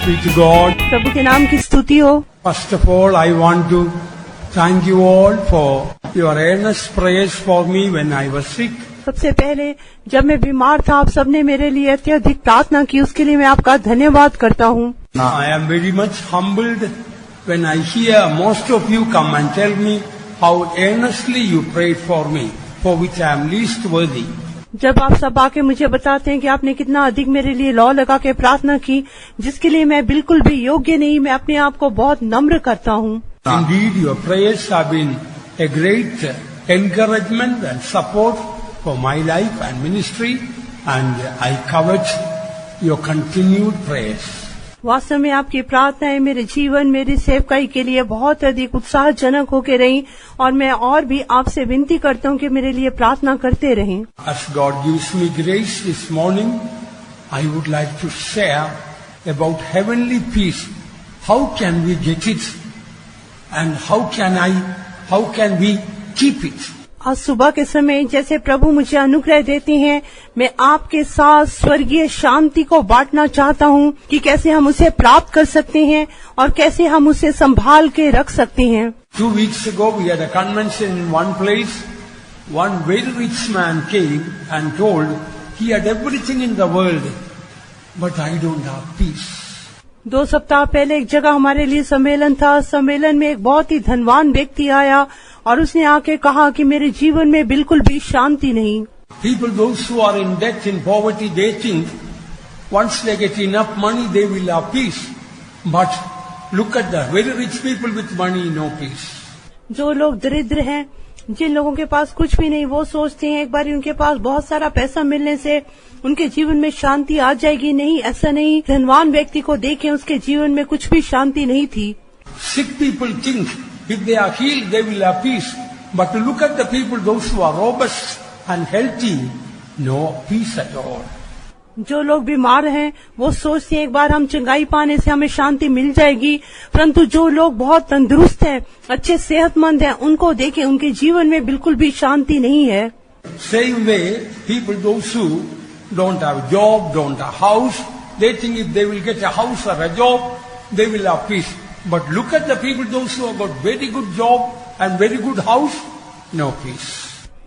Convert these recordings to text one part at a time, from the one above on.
be to God. प्रभु के नाम की स्तुति हो। First of all, I want to thank you all for your earnest prayers for me when I was sick. सबसे पहले जब मैं बीमार था, आप सबने मेरे लिए अत्यधिक प्रार्थना की, उसके लिए मैं आपका धन्यवाद करता हूँ। I am very much humbled when I hear most of you come and tell me how earnestly you prayed for me, for which I am least worthy. जब आप सब आके मुझे बताते हैं कि आपने कितना अधिक मेरे लिए लौ लगा के प्रार्थना की, जिसके लिए मैं बिल्कुल भी योग्य नहीं, मैं अपने आप को बहुत नम्र करता हूँ। Indeed, your prayers have been a great encouragement and support for my life and ministry, and I covet your continued prayers. वास्तव में आपकी प्रार्थनाएं मेरे जीवन, मेरी सेवकाई के लिए बहुत अधिक उत्साहजनक होकर रही, और मैं और भी आपसे विनती करता हूं कि मेरे लिए प्रार्थना करते रहें। As God gives me grace this morning, I would like to share about heavenly peace. How can we get it, and how can we keep it? आज सुबह के समय जैसे प्रभु मुझे अनुग्रह देते हैं, मैं आपके साथ स्वर्गीय शांति को बांटना चाहता हूं कि कैसे हम उसे प्राप्त कर सकते हैं और कैसे हम उसे संभाल के रख सकते हैं। 2 weeks ago we had a convention in one place. One very rich man came and told he had everything in the world, but I don't have peace. 2 सप्ताह पहले एक जगह हमारे लिए सम्मेलन था। सम्मेलन में एक बहुत ही धनवान व्यक्ति आया और उसने आके कहा कि मेरे जीवन में बिल्कुल भी शांति नहीं। People, those who are in debt, in poverty, they think once they get enough money, they will have peace. But look at the very rich people with money, no peace. जो लोग दरिद्र हैं, जिन लोगों के पास कुछ भी नहीं, वो सोचते हैं एक बार उनके पास बहुत सारा पैसा मिलने से उनके जीवन में शांति आ जाएगी। नहीं, ऐसा नहीं। धनवान व्यक्ति को देखें, उसके जीवन में कुछ भी शांति नहीं थी। Sick people think if they are healed, they will have peace. But to look at the people, those who are robust and healthy, no peace at all. जो लोग बीमार हैं, वो सोचते हैं एक बार हम चंगाई पाने से हमें शांति मिल जाएगी, परंतु जो लोग बहुत तंदुरुस्त हैं, अच्छे सेहतमंद हैं, उनको देखें, उनके जीवन में बिल्कुल भी शांति नहीं है। Same way, people, those who don't have job, don't have house, they think if they will get a house or a job, they will have peace. But look at the people, those who have got very good job and very good house, no peace.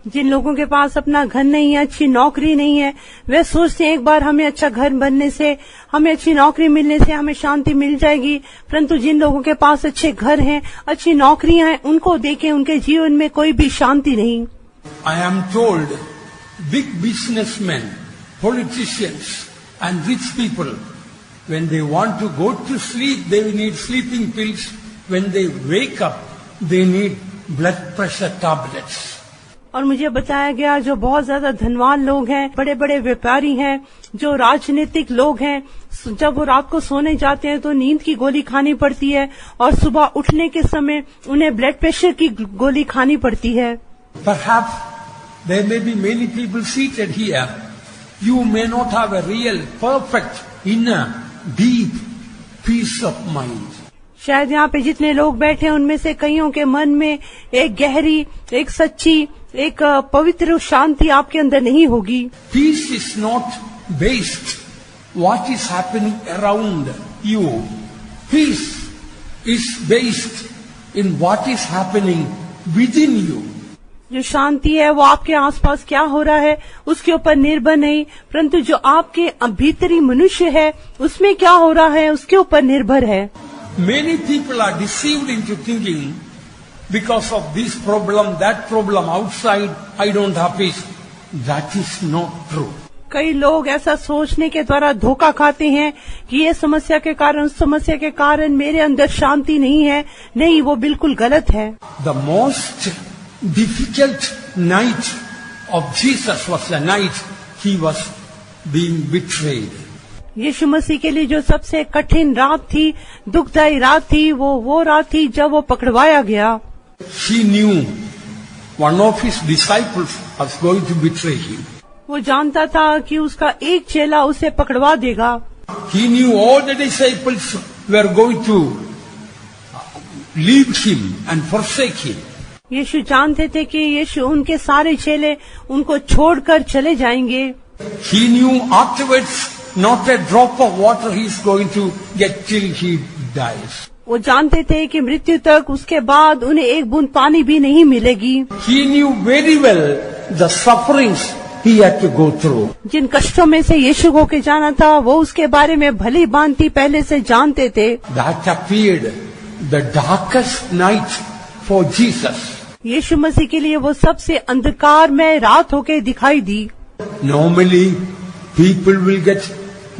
जिन लोगों के पास अपना घर नहीं है, अच्छी नौकरी नहीं है, वे सोचते हैं एक बार हमें अच्छा घर बनने से, हमें अच्छी नौकरी मिलने से हमें शांति मिल जाएगी, परंतु जिन लोगों के पास अच्छे घर हैं, अच्छी नौकरियां हैं, उनको देखें, उनके जीवन में कोई भी शांति नहीं। I am told big businessmen, politicians and rich people, when they want to go to sleep, they need sleeping pills. When they wake up, they need blood pressure tablets. और मुझे बताया गया जो बहुत ज्यादा धनवान लोग हैं, बड़े बड़े व्यापारी हैं, जो राजनीतिक लोग हैं, जब वो रात को सोने जाते हैं तो नींद की गोली खानी पड़ती है और सुबह उठने के समय उन्हें ब्लड प्रेशर की गोली खानी पड़ती है। Perhaps there may be many people seated here. You may not have a real, perfect, inner, deep peace of mind. शायद यहाँ पे जितने लोग बैठे हैं उनमें से कईयों के मन में एक गहरी, एक सच्ची, एक पवित्र शांति आपके अंदर नहीं होगी। Peace is not based what is happening around you. Peace is based in what is happening within you. जो शांति है वो आपके आसपास क्या हो रहा है उसके ऊपर निर्भर नहीं, परंतु जो आपके भीतरी मनुष्य है उसमें क्या हो रहा है उसके ऊपर निर्भर है। Many people are deceived into thinking because of this problem, that problem outside, I don't have peace. That is not true. कई लोग ऐसा सोचने के द्वारा धोखा खाते हैं कि ये समस्या के कारण, उस समस्या के कारण मेरे अंदर शांति नहीं है। नहीं, वो बिल्कुल गलत है। The most difficult night of Jesus was the night he was being betrayed. यीशु मसीह के लिए जो सबसे कठिन रात थी, दुखदायी रात थी, वो रात थी जब वो पकड़वाया गया। He knew one of his disciples was going to betray him. वो जानता था कि उसका एक चेला उसे पकड़वा देगा। He knew all the disciples were going to leave him and forsake him. यीशु जानते थे कि यीशु उनके सारे चेले उनको छोड़कर चले जाएंगे। He knew afterwards not a drop of water he is going to get till he dies. वो जानते थे कि मृत्यु तक उसके बाद उन्हें एक बूंद पानी भी नहीं मिलेगी। He knew very well the sufferings he had to go through. जिन कष्टों में से यीशु को के जाना था वो उसके बारे में भली भांति पहले से जानते थे। That appeared the darkest night for Jesus. यीशु मसीह के लिए वो सबसे अंधकार में रात होके दिखाई दी। Normally, people will get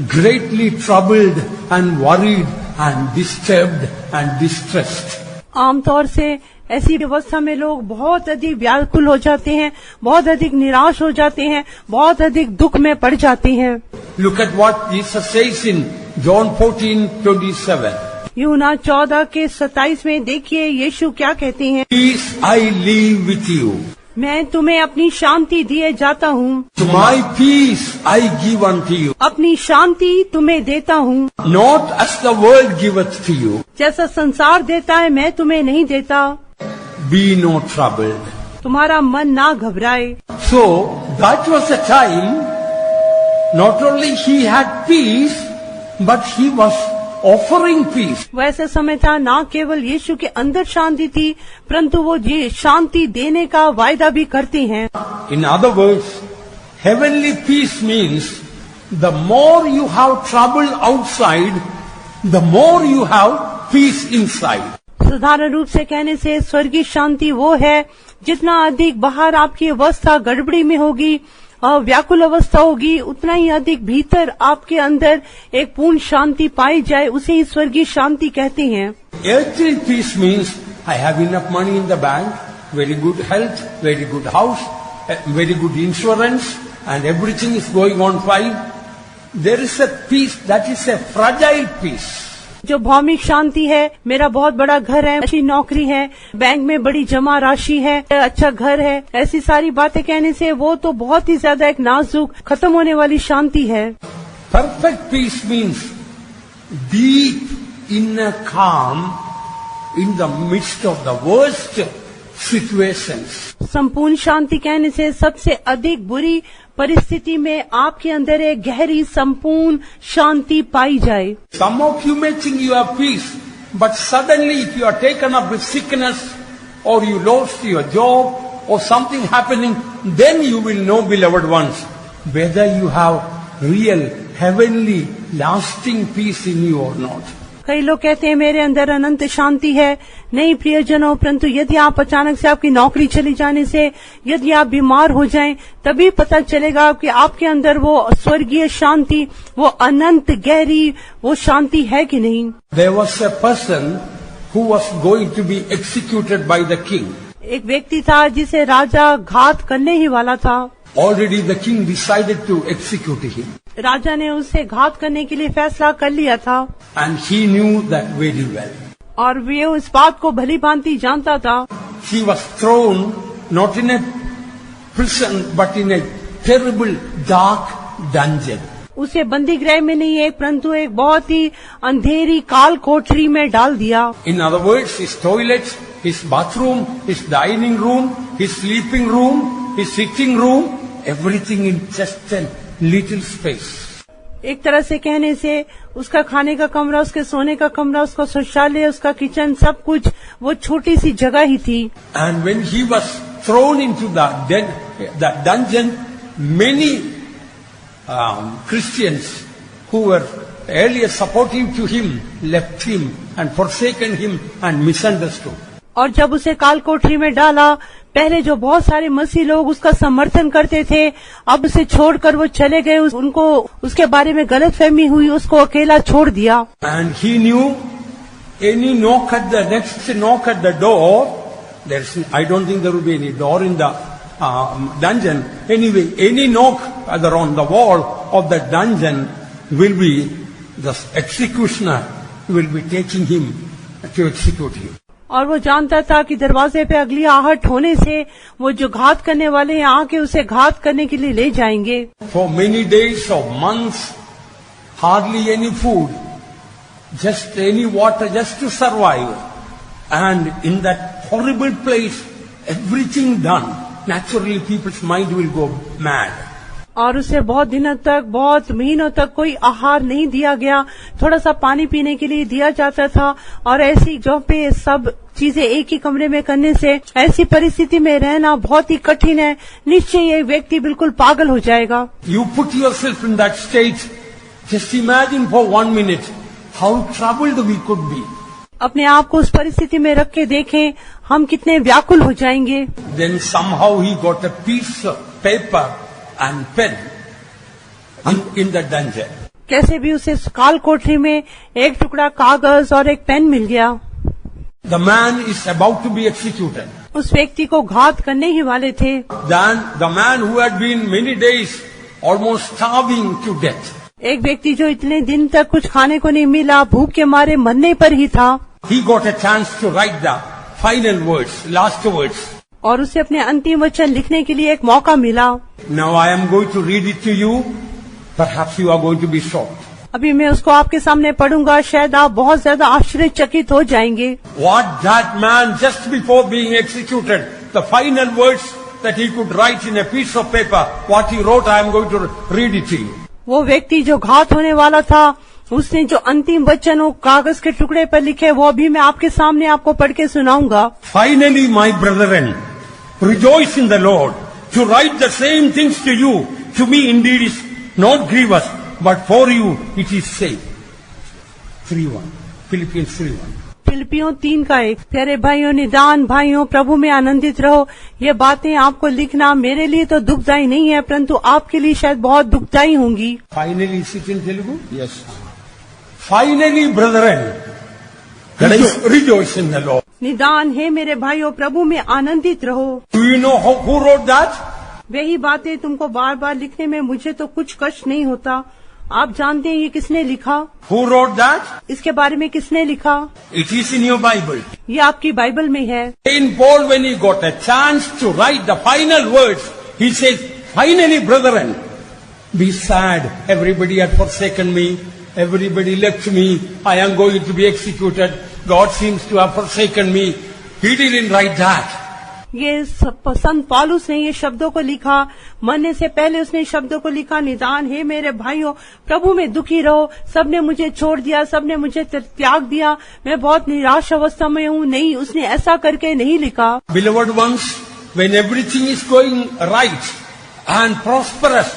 greatly troubled and worried and disturbed and distressed. आमतौर से ऐसी व्यवस्था में लोग बहुत अधिक व्याकुल हो जाते हैं, बहुत अधिक निराश हो जाते हैं, बहुत अधिक दुख में पड़ जाते हैं। Look at what Jesus says in John 14:27. यूहन्ना 14:27 में देखिए यीशु क्या कहते हैं। Peace I leave with you. मैं तुम्हें अपनी शांति दिए जाता हूँ, To my peace I give unto you. अपनी शांति तुम्हें देता हूँ। Not as the world giveth to you. जैसा संसार देता है मैं तुम्हें नहीं देता। Be not troubled. तुम्हारा मन ना घबराए। So that was a time not only he had peace, but he was offering peace. वैसे समय था ना केवल यीशु के अंदर शांति थी, परंतु वो ये शांति देने का वायदा भी करते हैं। In other words, heavenly peace means the more you have trouble outside, the more you have peace inside. साधारण रूप से कहने से स्वर्गीय शांति वो है जितना अधिक बाहर आपकी अवस्था गड़बड़ी में होगी और व्याकुल अवस्था होगी, उतना ही अधिक भीतर आपके अंदर एक पूर्ण शांति पाई जाए, उसे ही स्वर्गीय शांति कहते हैं। Earthly peace means I have enough money in the bank, very good health, very good house, very good insurance, and everything is going on fine. There is a peace that is a fragile peace. जो भौमिक शांति है, मेरा बहुत बड़ा घर है, अच्छी नौकरी है, बैंक में बड़ी जमा राशि है, अच्छा घर है, ऐसी सारी बातें कहने से वो तो बहुत ही ज्यादा एक नाजुक खत्म होने वाली शांति है। Perfect peace means deep inner calm in the midst of the worst situations. संपूर्ण शांति कहने से सबसे अधिक बुरी परिस्थिति में आपके अंदर एक गहरी संपूर्ण शांति पाई जाए। Some of you may think you have peace, but suddenly if you are taken up with sickness or you lost your job or something happening, then you will know, beloved ones, whether you have real heavenly lasting peace in you or not. कई लोग कहते हैं मेरे अंदर अनंत शांति है। नहीं प्रियजनों, परंतु यदि आप अचानक से आपकी नौकरी चली जाने से, यदि आप बीमार हो जाएं, तभी पता चलेगा कि आपके अंदर वो स्वर्गीय शांति, वो अनंत गहरी वो शांति है कि नहीं। There was a person who was going to be executed by the king. एक व्यक्ति था जिसे राजा घात करने ही वाला था। Already the king decided to execute him. राजा ने उसे घात करने के लिए फैसला कर लिया था। And he knew that very well. और वे उस बात को भली भांति जानता था। He was thrown not in a prison but in a terrible dark dungeon. उसे बंदी गृह में नहीं एक परंतु एक बहुत ही अंधेरी काल कोठरी में डाल दिया। In other words, his toilet, his bathroom, his dining room, his sleeping room, his sitting room, everything in just a little space. एक तरह से कहने से उसका खाने का कमरा, उसके सोने का कमरा, उसका शौचालय, उसका किचन, सब कुछ वो छोटी सी जगह ही थी। And when he was thrown into the dungeon, many Christians who were earlier supportive to him left him and forsaken him and misunderstood. और जब उसे काल कोठरी में डाला, पहले जो बहुत सारे मसीह लोग उसका समर्थन करते थे, अब उसे छोड़कर वो चले गए। उनको उसके बारे में गलतफहमी हुई, उसको अकेला छोड़ दिया। And he knew any knock at the next knock at the door, I don't think there will be any door in the dungeon. Anyway, any knock either on the wall of the dungeon will be the executioner will be taking him to execute him. और वो जानता था कि दरवाजे पे अगली आहट होने से वो जो घात करने वाले हैं आके उसे घात करने के लिए ले जाएंगे। For many days or months, hardly any food, just any water, just to survive. And in that horrible place, everything done. Naturally, people's mind will go mad. और उसे बहुत दिनों तक, बहुत महीनों तक कोई आहार नहीं दिया गया, थोड़ा सा पानी पीने के लिए दिया जाता था। और ऐसी जगह पे सब चीजें एक ही कमरे में करने से ऐसी परिस्थिति में रहना बहुत ही कठिन है। निश्चय ये व्यक्ति बिल्कुल पागल हो जाएगा। You put yourself in that state. Just imagine for 1 minute how troubled we could be. अपने आप को उस परिस्थिति में रख के देखें, हम कितने व्याकुल हो जाएंगे। Then somehow he got a piece of paper and pen in the dungeon. कैसे भी उसे काल कोठरी में एक टुकड़ा कागज और एक पेन मिल गया। The man is about to be executed. उस व्यक्ति को घात करने ही वाले थे। Then the man who had been many days almost starving to death. एक व्यक्ति जो इतने दिन तक कुछ खाने को नहीं मिला, भूख के मारे मरने पर ही था। He got a chance to write the final words, last words. और उसे अपने अंतिम वचन लिखने के लिए एक मौका मिला। Now I am going to read it to you. Perhaps you are going to be shocked. अभी मैं उसको आपके सामने पढ़ूंगा, शायद आप बहुत ज्यादा आश्चर्यचकित हो जाएंगे। What that man just before being executed, the final words that he could write in a piece of paper, what he wrote, I am going to read it to you. वो व्यक्ति जो घात होने वाला था, उसने जो अंतिम वचन वो कागज के टुकड़े पर लिखे, वो अभी मैं आपके सामने आपको पढ़ के सुनाऊंगा। Finally, my brethren, rejoice in the Lord. To write the same things to you, to me indeed is not grievous, but for you it is safe. 3:1, Philippians 3:1. फिलिपियों 3:1। प्यारे भाइयों, निदान भाइयों, प्रभु में आनंदित रहो। ये बातें आपको लिखना मेरे लिए तो दुखदायी नहीं है, परंतु आपके लिए शायद बहुत दुखदायी होंगी। Finally, is it in Telugu? Yes. Finally, brethren, rejoice in the Lord. निदान है मेरे भाइयों, प्रभु में आनंदित रहो। Do you know who wrote that? वही बातें तुमको बार बार लिखने में मुझे तो कुछ कष्ट नहीं होता। आप जानते हैं ये किसने लिखा? Who wrote that? इसके बारे में किसने लिखा? It is in your Bible. ये आपकी बाइबल में है। Saint Paul, when he got a chance to write the final words, he says, finally, brethren, be sad. Everybody had forsaken me. Everybody left me. I am going to be executed. God seems to have forsaken me. He didn't write that. ये संत पौलुस ने ये शब्दों को लिखा। मरने से पहले उसने शब्दों को लिखा, निदान हे मेरे भाइयों, प्रभु में दुखी रहो। सबने मुझे छोड़ दिया, सबने मुझे त्याग दिया, मैं बहुत निराश अवस्था में हूँ। नहीं, उसने ऐसा करके नहीं लिखा। Beloved ones, when everything is going right and prosperous,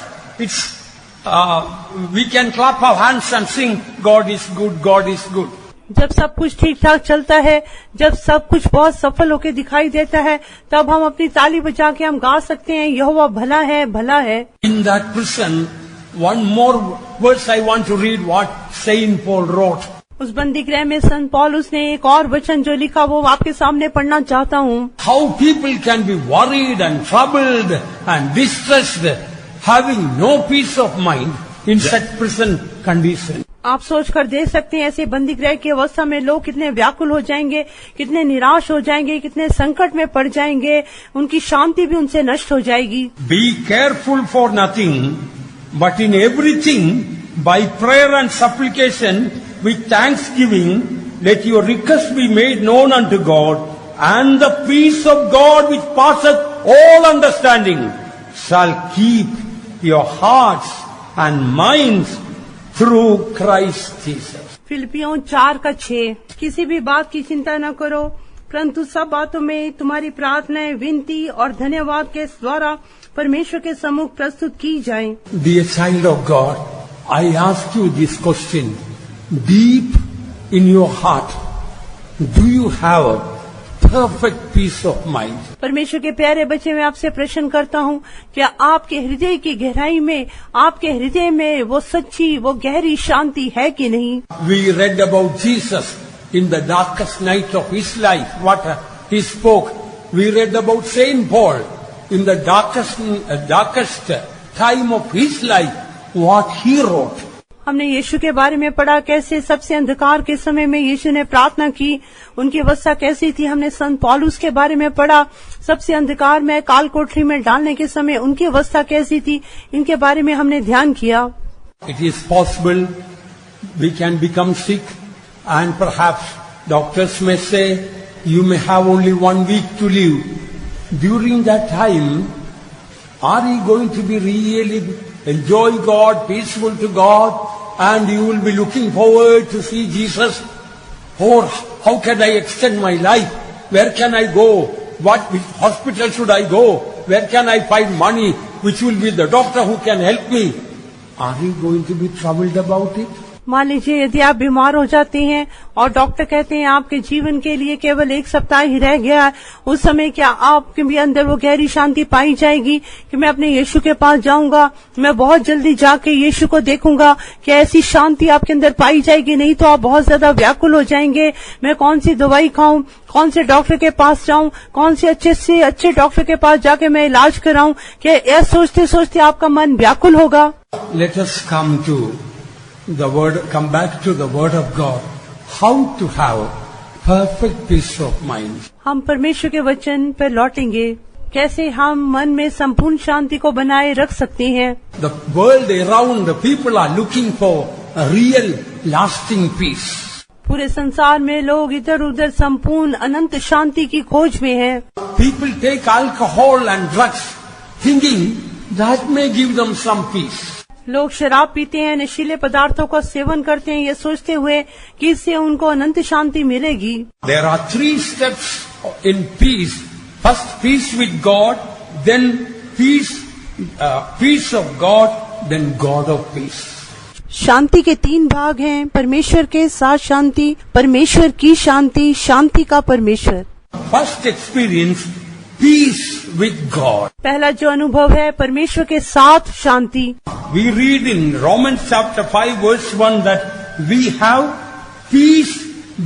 we can clap our hands and sing, God is good, God is good. जब सब कुछ ठीक ठाक चलता है, जब सब कुछ बहुत सफल होकर दिखाई देता है, तब हम अपनी ताली बजा के हम गा सकते हैं, यहोवा भला है, भला है। In that prison, one more verse I want to read what Saint Paul wrote. उस बंदीगृह में संत पौलुस ने एक और वचन जो लिखा वो आपके सामने पढ़ना चाहता हूँ। How people can be worried and troubled and distressed, having no peace of mind in such prison condition. आप सोच कर देख सकते हैं ऐसे बंदीगृह की अवस्था में लोग कितने व्याकुल हो जाएंगे, कितने निराश हो जाएंगे, कितने संकट में पड़ जाएंगे, उनकी शांति भी उनसे नष्ट हो जाएगी। Be careful for nothing, but in everything by prayer and supplication with thanksgiving let your requests be made known unto God, and the peace of God which passeth all understanding shall keep your hearts and minds through Christ Jesus. फिलिपियों 4:6। किसी भी बात की चिंता न करो, परंतु सब बातों में तुम्हारी प्रार्थनाएं, विनती और धन्यवाद के द्वारा परमेश्वर के सम्मुख प्रस्तुत की जाएं। Dear child of God, I ask you this question. Deep in your heart, do you have a perfect peace of mind? परमेश्वर के प्यारे बच्चे, मैं आपसे प्रश्न करता हूँ, क्या आपके हृदय की गहराई में, आपके हृदय में वो सच्ची, वो गहरी शांति है कि नहीं? We read about Jesus in the darkest night of his life, what he spoke. We read about Saint Paul in the darkest time of his life, what he wrote. हमने यीशु के बारे में पढ़ा, कैसे सबसे अंधकार के समय में यीशु ने प्रार्थना की, उनकी अवस्था कैसी थी। हमने संत पौलुस के बारे में पढ़ा, सबसे अंधकार में काल कोठरी में डालने के समय उनकी अवस्था कैसी थी, इनके बारे में हमने ध्यान किया। It is possible we can become sick and perhaps doctors may say you may have only 1 week to live. During that time, are you going to be really enjoy God, peaceful to God, and you will be looking forward to see Jesus. Or how can I extend my life? Where can I go? Which hospital should I go? Where can I find money? Which will be the doctor who can help me? Are you going to be troubled about it? मान लीजिए यदि आप बीमार हो जाते हैं और doctor कहते हैं आपके जीवन के लिए केवल 1 सप्ताह ही रह गया है, उस समय क्या आपके भी अंदर वो गहरी शांति पाई जाएगी कि मैं अपने यीशु के पास जाऊंगा, मैं बहुत जल्दी जाके यीशु को देखूंगा? क्या ऐसी शांति आपके अंदर पाई जाएगी? नहीं तो आप बहुत ज्यादा व्याकुल हो जाएंगे। मैं कौन सी दवाई खाऊं, कौन से डॉक्टर के पास जाऊं, कौन से अच्छे डॉक्टर के पास जाके मैं इलाज कराऊं? क्या यह सोचते सोचते आपका मन व्याकुल होगा? Let us come back to the word of God. How to have perfect peace of mind. हम परमेश्वर के वचन पर लौटेंगे, कैसे हम मन में संपूर्ण शांति को बनाए रख सकते हैं। The world around, the people are looking for a real lasting peace. पूरे संसार में लोग इधर उधर संपूर्ण अनंत शांति की खोज में हैं। People take alcohol and drugs thinking that may give them some peace. लोग शराब पीते हैं, नशीले पदार्थों का सेवन करते हैं, ये सोचते हुए कि इससे उनको अनंत शांति मिलेगी। There are 3 steps in peace. First, peace with God, then peace of God, then God of peace. शांति के 3 भाग हैं, परमेश्वर के साथ शांति, परमेश्वर की शांति, शांति का परमेश्वर। First experience, peace with God. पहला जो अनुभव है परमेश्वर के साथ शांति। We read in Romans chapter 5 verse 1 that we have peace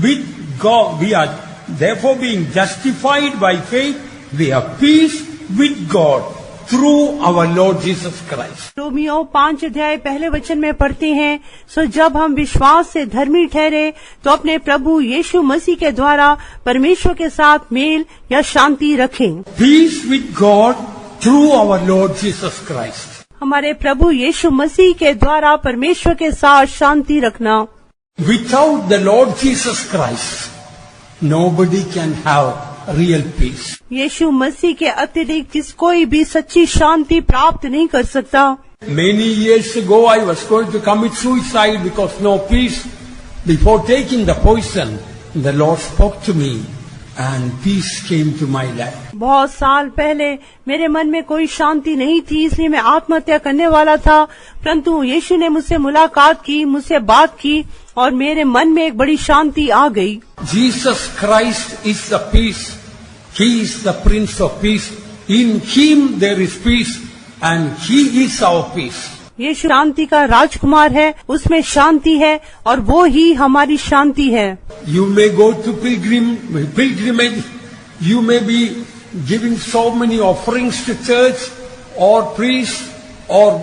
with God. We are therefore being justified by faith. We have peace with God through our Lord Jesus Christ. Romeo 5 अध्याय पहले वचन में पढ़ते हैं, सो जब हम विश्वास से धर्मी ठहरे तो अपने प्रभु यीशु मसीह के द्वारा परमेश्वर के साथ मेल या शांति रखें। Peace with God through our Lord Jesus Christ. हमारे प्रभु यीशु मसीह के द्वारा परमेश्वर के साथ शांति रखना। Without the Lord Jesus Christ, nobody can have real peace. यीशु मसीह के अतिरिक्त कोई भी सच्ची शांति प्राप्त नहीं कर सकता। Many years ago I was going to commit suicide because no peace. Before taking the poison, the Lord spoke to me and peace came to my life. बहुत साल पहले मेरे मन में कोई शांति नहीं थी, इसलिए मैं आत्महत्या करने वाला था, परंतु यीशु ने मुझसे मुलाकात की, मुझसे बात की और मेरे मन में एक बड़ी शांति आ गई। Jesus Christ is the peace. He is the Prince of Peace. In Him there is peace and He is our peace. यीशु शांति का राजकुमार है, उसमें शांति है और वो ही हमारी शांति है। You may go to pilgrimage. You may be giving so many offerings to church or priest, or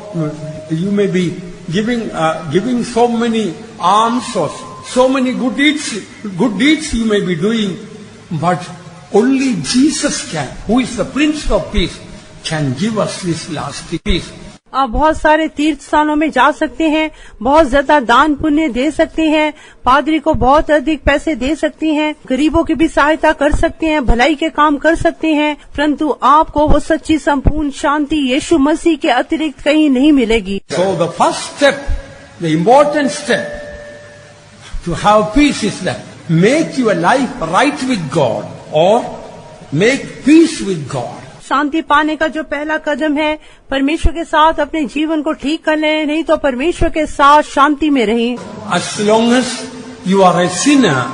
you may be giving so many alms or so many good deeds you may be doing, but only Jesus can, who is the Prince of Peace, can give us this lasting peace. आप बहुत सारे तीर्थ स्थानों में जा सकते हैं, बहुत ज्यादा दान पुण्य दे सकते हैं, पादरी को बहुत अधिक पैसे दे सकते हैं, गरीबों की भी सहायता कर सकते हैं, भलाई के काम कर सकते हैं, परंतु आपको वो सच्ची संपूर्ण शांति यीशु मसीह के अतिरिक्त कहीं नहीं मिलेगी। So the first step, the important step to have peace is that make your life right with God or make peace with God. शांति पाने का जो पहला कदम है, परमेश्वर के साथ अपने जीवन को ठीक कर लें, नहीं तो परमेश्वर के साथ शांति में रहें। As long as you are a sinner,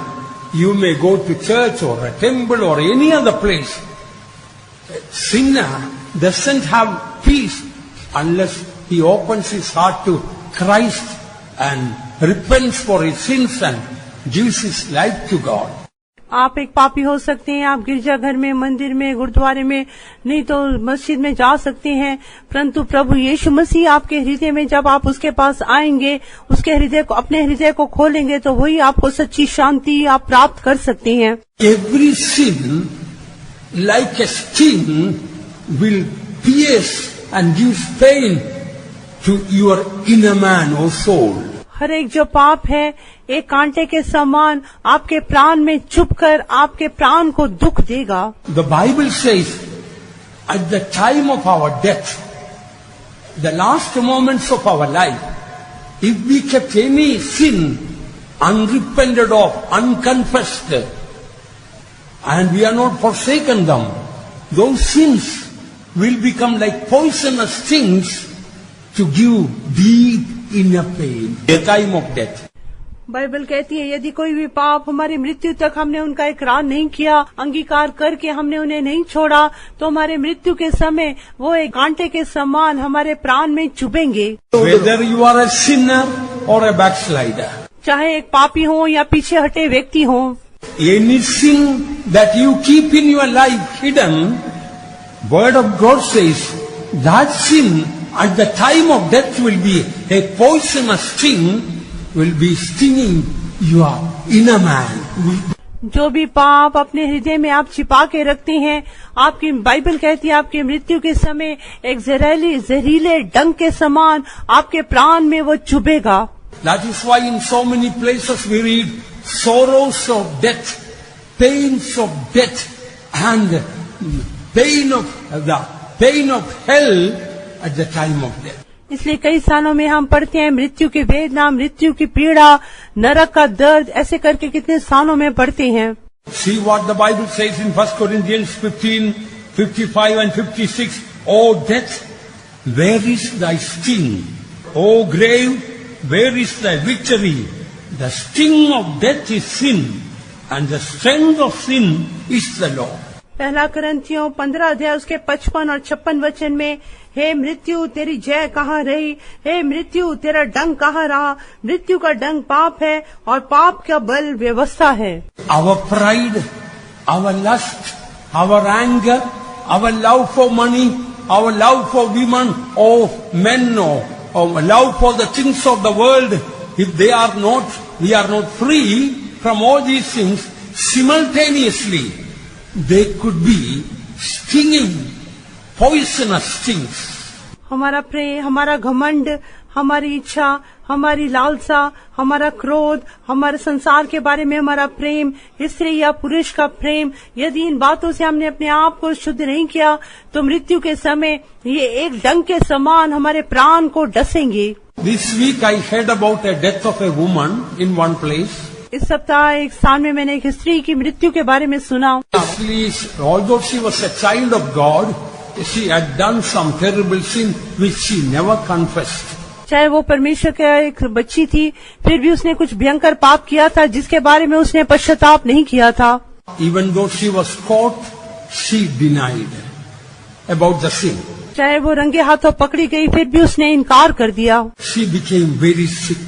you may go to church or a temple or any other place. A sinner doesn't have peace unless he opens his heart to Christ and repents for his sins and gives his life to God. आप एक पापी हो सकते हैं, आप गिरजाघर में, मंदिर में, गुरुद्वारे में, नहीं तो मस्जिद में जा सकते हैं, परंतु प्रभु यीशु मसीह आपके हृदय में जब आप उसके पास आएंगे, उसके हृदय को, अपने हृदय को खोलेंगे, तो वही आपको सच्ची शांति आप प्राप्त कर सकते हैं। Every sin, like a sting, will pierce and give pain to your inner man or soul. हर एक जो पाप है एक कांटे के समान आपके प्राण में चुभकर आपके प्राण को दुख देगा। The Bible says, at the time of our death, the last moments of our life, if we kept any sin unrepented of, unconfessed, and we are not forsaken them, those sins will become like poisonous things to give deep inner pain, the time of death. Bible कहती है यदि कोई भी पाप हमारी मृत्यु तक हमने उनका इकरार नहीं किया, अंगीकार करके हमने उन्हें नहीं छोड़ा, तो हमारे मृत्यु के समय वो एक कांटे के समान हमारे प्राण में चुभेंगे. Whether you are a sinner or a backslider, चाहे एक पापी हो या पीछे हटे व्यक्ति हो, any sin that you keep in your life hidden, Word of God says that sin at the time of death will be a poisonous thing, will be stinging your inner man. जो भी पाप अपने हृदय में आप छिपा के रखते हैं, आपकी बाइबल कहती है आपकी मृत्यु के समय एक जहरीले डंक के समान आपके प्राण में वो चुभेगा. That is why in so many places we read sorrows of death, pains of death, and pain of hell at the time of death. इसलिए कई स्थानों में हम पढ़ते हैं मृत्यु की वेदना, मृत्यु की पीड़ा, नरक का दर्द, ऐसे करके कितने स्थानों में पढ़ते हैं. See what the Bible says in 1 Corinthians 15:55 and 56. O death, where is thy sting? O grave, where is thy victory? The sting of death is sin, and the strength of sin is the law. पहला करंथियों 15 अध्याय उसके 55 और 56 वचन में, हे मृत्यु तेरी जय कहाँ रही, हे मृत्यु तेरा डंक कहाँ रहा. मृत्यु का डंक पाप है और पाप का बल व्यवस्था है. Our pride, our lust, our anger, our love for money, our love for women or men, or our love for the things of the world, if we are not free from all these things simultaneously, they could be stinging, poisonous things. हमारा प्रेम, हमारा घमंड, हमारी इच्छा, हमारी लालसा, हमारा क्रोध, हमारे संसार के बारे में हमारा प्रेम, स्त्री या पुरुष का प्रेम, यदि इन बातों से हमने अपने आप को शुद्ध नहीं किया तो मृत्यु के समय ये एक डंक के समान हमारे प्राण को डसेंगे. This week I heard about a death of a woman in one place. इस सप्ताह एक स्थान में मैंने एक स्त्री की मृत्यु के बारे में सुना. Although she was a child of God, she had done some terrible sin which she never confessed. चाहे वो परमेश्वर की एक बच्ची थी, फिर भी उसने कुछ भयंकर पाप किया था जिसके बारे में उसने पश्चाताप नहीं किया था. Even though she was caught, she denied about the sin. चाहे वो रंगे हाथों पकड़ी गई, फिर भी उसने इनकार कर दिया. She became very sick.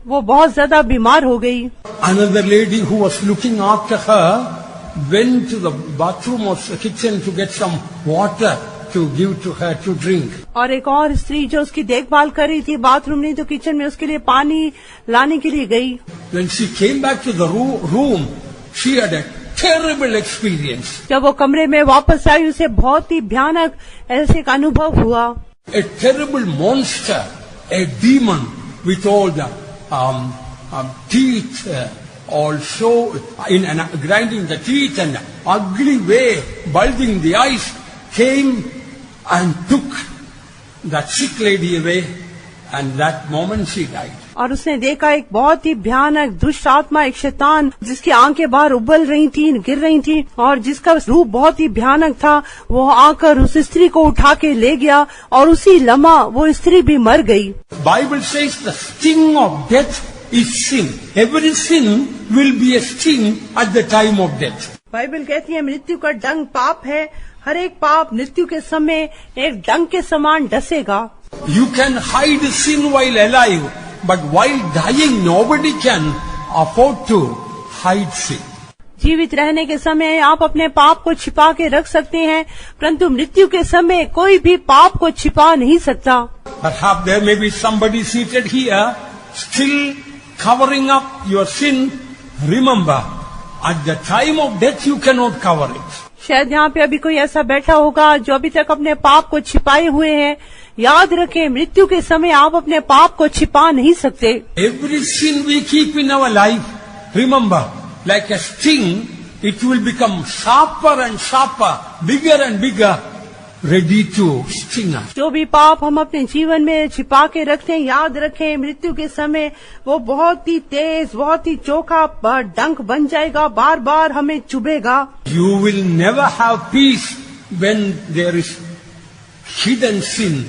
वो बहुत ज्यादा बीमार हो गई. Another lady who was looking after her went to the bathroom or the kitchen to get some water to give to her to drink. और एक और स्त्री जो उसकी देखभाल कर रही थी, बाथरूम नहीं तो किचन में उसके लिए पानी लाने के लिए गई. When she came back to the room, she had a terrible experience. जब वो कमरे में वापस आई, उसे बहुत ही भयानक ऐसे का अनुभव हुआ. A terrible monster, a demon with all the teeth, also grinding the teeth and ugly way, bulging the eyes, came and took that sick lady away, and that moment she died. और उसने देखा एक बहुत ही भयानक दुष्ट आत्मा, एक शैतान जिसकी आंखें बाहर उबल रही थी, गिर रही थी, और जिसका रूप बहुत ही भयानक था, वो आकर उस स्त्री को उठा के ले गया और उसी लम्हा वो स्त्री भी मर गई. Bible says the sting of death is sin. Every sin will be a sting at the time of death. Bible कहती है मृत्यु का डंक पाप है. हर एक पाप मृत्यु के समय एक डंक के समान डसेगा. You can hide sin while alive, but while dying nobody can afford to hide sin. जीवित रहने के समय आप अपने पाप को छिपा के रख सकते हैं, परंतु मृत्यु के समय कोई भी पाप को छिपा नहीं सकता. Perhaps there may be somebody seated here still covering up your sin. Remember, at the time of death you cannot cover it. शायद यहाँ पे अभी कोई ऐसा बैठा होगा जो अभी तक अपने पाप को छिपाए हुए है. याद रखें, मृत्यु के समय आप अपने पाप को छिपा नहीं सकते. Every sin we keep in our life, remember, like a sting, it will become sharper and sharper, bigger and bigger. ready to sting us. जो भी पाप हम अपने जीवन में छिपा के रखते हैं, याद रखें मृत्यु के समय वो बहुत ही तेज, बहुत ही चोखा डंक बन जाएगा, बार बार हमें चुभेगा। You will never have peace when there is hidden sin,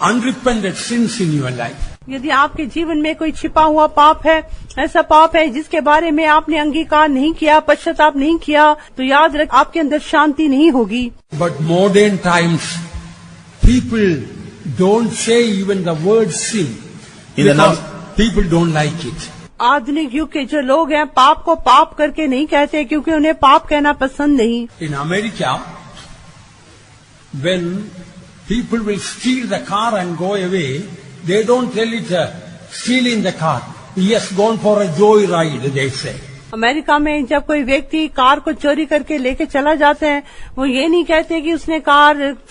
unrepented sins in your life. यदि आपके जीवन में कोई छिपा हुआ पाप है, ऐसा पाप है जिसके बारे में आपने अंगीकार नहीं किया, पश्चाताप नहीं किया, तो याद रख आपके अंदर शांति नहीं होगी। But modern times, people don't say even the word sin because people don't like it. आधुनिक युग के जो लोग हैं पाप को पाप करके नहीं कहते क्योंकि उन्हें पाप कहना पसंद नहीं। In America, when people will steal the car and go away, they don't tell it stealing the car. He has gone for a joyride, they say. America में जब कोई व्यक्ति कार को चोरी करके लेके चला जाता है, वो ये नहीं कहते कि उसने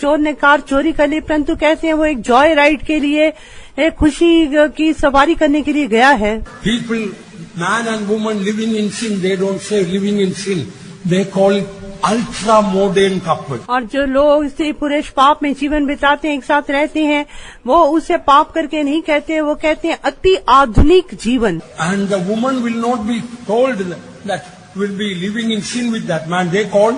चोर ने कार चोरी कर ली, परंतु कहते हैं वो एक जॉय राइड के लिए, एक खुशी की सवारी करने के लिए गया है। People, man and woman living in sin, they don't say living in sin. They call it ultra modern couple. और जो लोग स्त्री पुरुष पाप में जीवन बिताते हैं, एक साथ रहते हैं, वो उसे पाप करके नहीं कहते, वो कहते हैं अति आधुनिक जीवन। And the woman will not be told that will be living in sin with that man. They call,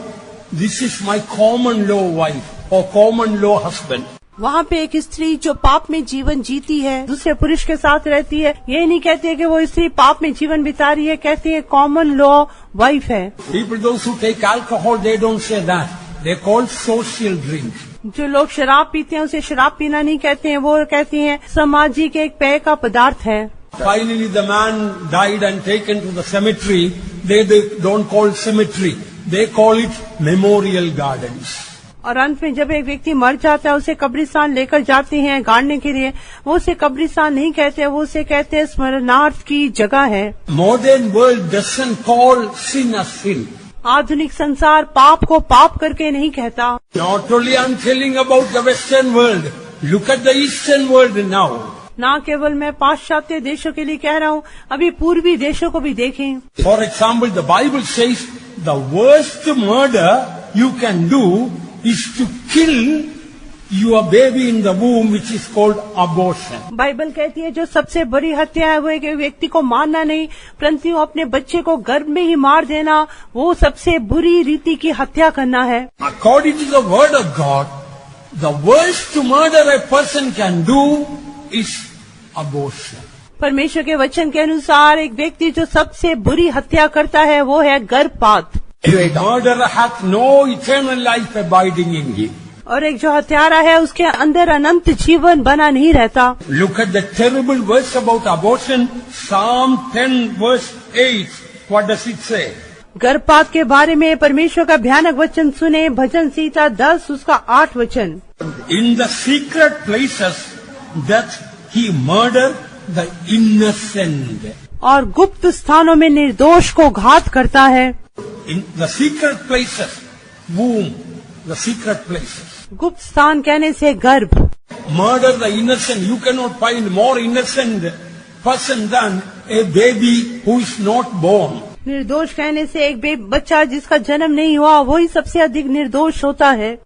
this is my common law wife or common law husband. वहाँ पे एक स्त्री जो पाप में जीवन जीती है, दूसरे पुरुष के साथ रहती है, ये नहीं कहते कि वो स्त्री पाप में जीवन बिता रही है, कहते हैं कॉमन लॉ वाइफ है। People those who take alcohol, they don't say that. They call social drink. जो लोग शराब पीते हैं उसे शराब पीना नहीं कहते हैं, वो कहते हैं सामाजिक एक पेय का पदार्थ है। Finally, the man died and taken to the cemetery. They don't call cemetery. They call it memorial gardens. और अंत में जब एक व्यक्ति मर जाता है, उसे कब्रिस्तान लेकर जाते हैं गाड़ने के लिए, वो उसे कब्रिस्तान नहीं कहते, वो उसे कहते हैं स्मरणार्थ की जगह है। Modern world doesn't call sin as sin. आधुनिक संसार पाप को पाप करके नहीं कहता। Not only I'm telling about the Western world. Look at the Eastern world now. ना केवल मैं पाश्चात्य देशों के लिए कह रहा हूँ, अभी पूर्वी देशों को भी देखें। For example, the Bible says the worst murder you can do is to kill your baby in the womb, which is called abortion. Bible कहती है जो सबसे बड़ी हत्या है वो एक व्यक्ति को मारना नहीं, परंतु अपने बच्चे को गर्भ में ही मार देना, वो सबसे बुरी रीति की हत्या करना है। According to the word of God, the worst murder a person can do is abortion. परमेश्वर के वचन के अनुसार एक व्यक्ति जो सबसे बुरी हत्या करता है वो है गर्भपात। A murderer hath no eternal life abiding in him. और एक जो हत्यारा है उसके अंदर अनंत जीवन बना नहीं रहता। Look at the terrible verse about abortion, Psalm 10 verse 8. What does it say? गर्भपात के बारे में परमेश्वर का भयानक वचन सुने, भजन संहिता 10 उसका 8 वचन। In the secret places that he murdered the innocent. और गुप्त स्थानों में निर्दोष को घात करता है। In the secret places, womb, the secret places. गुप्त स्थान कहने से गर्भ। Murder the innocent. You cannot find more innocent person than a baby who is not born. निर्दोष कहने से एक बच्चा जिसका जन्म नहीं हुआ वही सबसे अधिक निर्दोष होता है।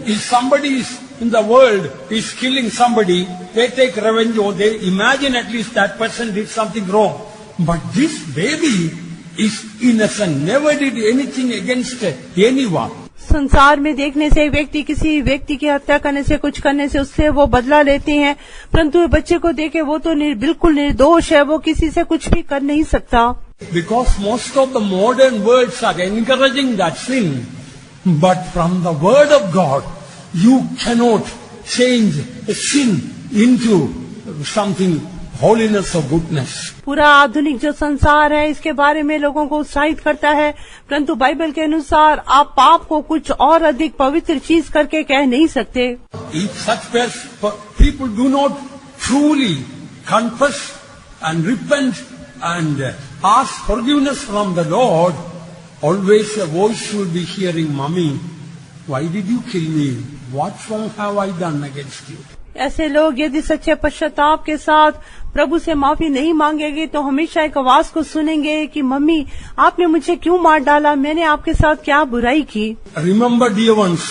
If somebody is in the world is killing somebody, they take revenge or they imagine at least that person did something wrong. But this baby is innocent, never did anything against anyone. संसार में देखने से व्यक्ति किसी व्यक्ति की हत्या करने से, कुछ करने से उससे वो बदला लेते हैं, परंतु बच्चे को देखे वो तो बिल्कुल निर्दोष है, वो किसी से कुछ भी कर नहीं सकता। Because most of the modern words are encouraging that sin, but from the word of God, you cannot change a sin into something holiness or goodness. पूरा आधुनिक जो संसार है इसके बारे में लोगों को उत्साहित करता है, परंतु बाइबल के अनुसार आप पाप को कुछ और अधिक पवित्र चीज करके कह नहीं सकते। If such people do not truly confess and repent and ask forgiveness from the Lord, always a voice will be hearing, "Mommy, why did you kill me? What wrong have I done against you?" ऐसे लोग यदि सच्चे पश्चाताप के साथ प्रभु से माफी नहीं मांगेंगे तो हमेशा एक आवाज को सुनेंगे कि मम्मी आपने मुझे क्यों मार डाला, मैंने आपके साथ क्या बुराई की। Remember, dear ones,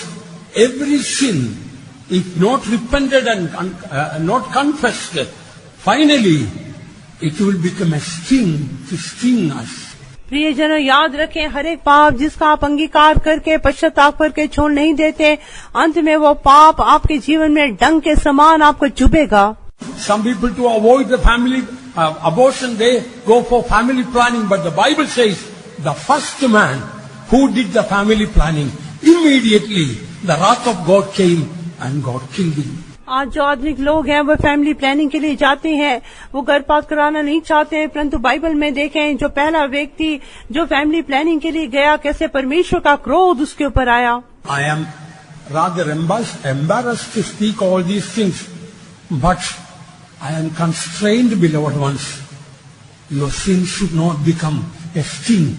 every sin, if not repented and not confessed, finally it will become a sting to sting us. प्रियजनों, याद रखें, हर एक पाप जिसका आप अंगीकार करके पश्चाताप करके छोड़ नहीं देते, अंत में वो पाप आपके जीवन में डंक के समान आपको चुभेगा। Some people, to avoid the family abortion, they go for family planning, but the Bible says the first man who did the family planning, immediately the wrath of God came and God killed him. आज जो आधुनिक लोग हैं वो family planning के लिए जाते हैं, वो गर्भपात कराना नहीं चाहते, परंतु बाइबल में देखें जो पहला व्यक्ति जो फैमिली प्लानिंग के लिए गया, कैसे परमेश्वर का क्रोध उसके ऊपर आया। I am rather embarrassed to speak all these things, but I am constrained, beloved ones. Your sin should not become a sting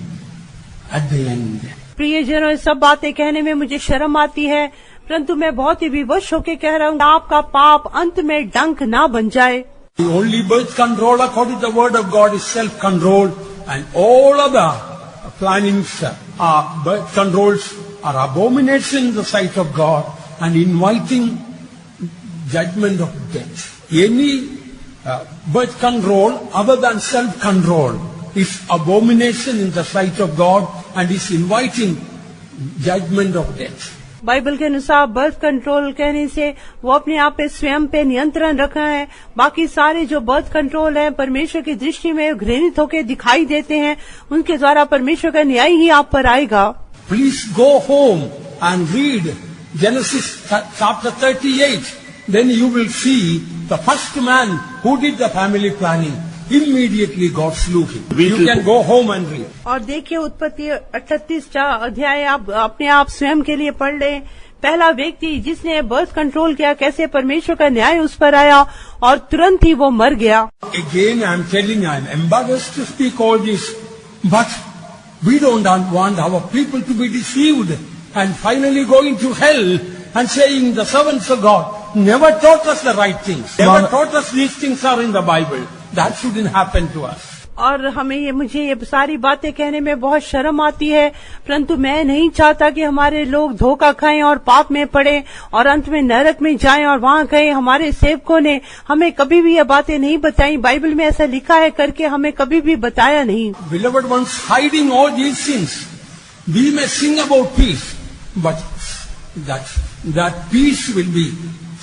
at the end. प्रियजनों, ये सब बातें कहने में मुझे शर्म आती है, परंतु मैं बहुत ही विवश होकर कह रहा हूँ, आपका पाप अंत में डंक ना बन जाए। The only birth control according to the word of God is self-control, and all other plannings, birth controls are abomination in the sight of God and inviting judgment of death. Any birth control other than self-control is abomination in the sight of God and is inviting judgment of death. Bible के अनुसार birth control कहने से वो अपने आप पे स्वयं पे नियंत्रण रखना है। बाकी सारे जो बर्थ कंट्रोल है परमेश्वर की दृष्टि में घृणित होकर दिखाई देते हैं, उनके द्वारा परमेश्वर का न्याय ही आप पर आएगा। Please go home and read Genesis chapter 38. Then you will see the first man who did the family planning. Immediately God slew him. You can go home and read. और देखिए उत्पत्ति 38 अध्याय आप अपने आप स्वयं के लिए पढ़ लें। पहला व्यक्ति जिसने बर्थ कंट्रोल किया, कैसे परमेश्वर का न्याय उस पर आया और तुरंत ही वो मर गया। Again I am telling you, I am embarrassed to speak all this, but we don't want our people to be deceived and finally going to hell and saying the servants of God never taught us the right things, never taught us these things are in the Bible. That shouldn't happen to us. और मुझे ये सारी बातें कहने में बहुत शर्म आती है, परंतु मैं नहीं चाहता कि हमारे लोग धोखा खाएं और पाप में पड़े और अंत में नरक में जाएं और वहां गए। हमारे सेवकों ने हमें कभी भी ये बातें नहीं बताई, बाइबल में ऐसा लिखा है करके हमें कभी भी बताया नहीं। Beloved ones, hiding all these sins, we may sing about peace, but that peace will be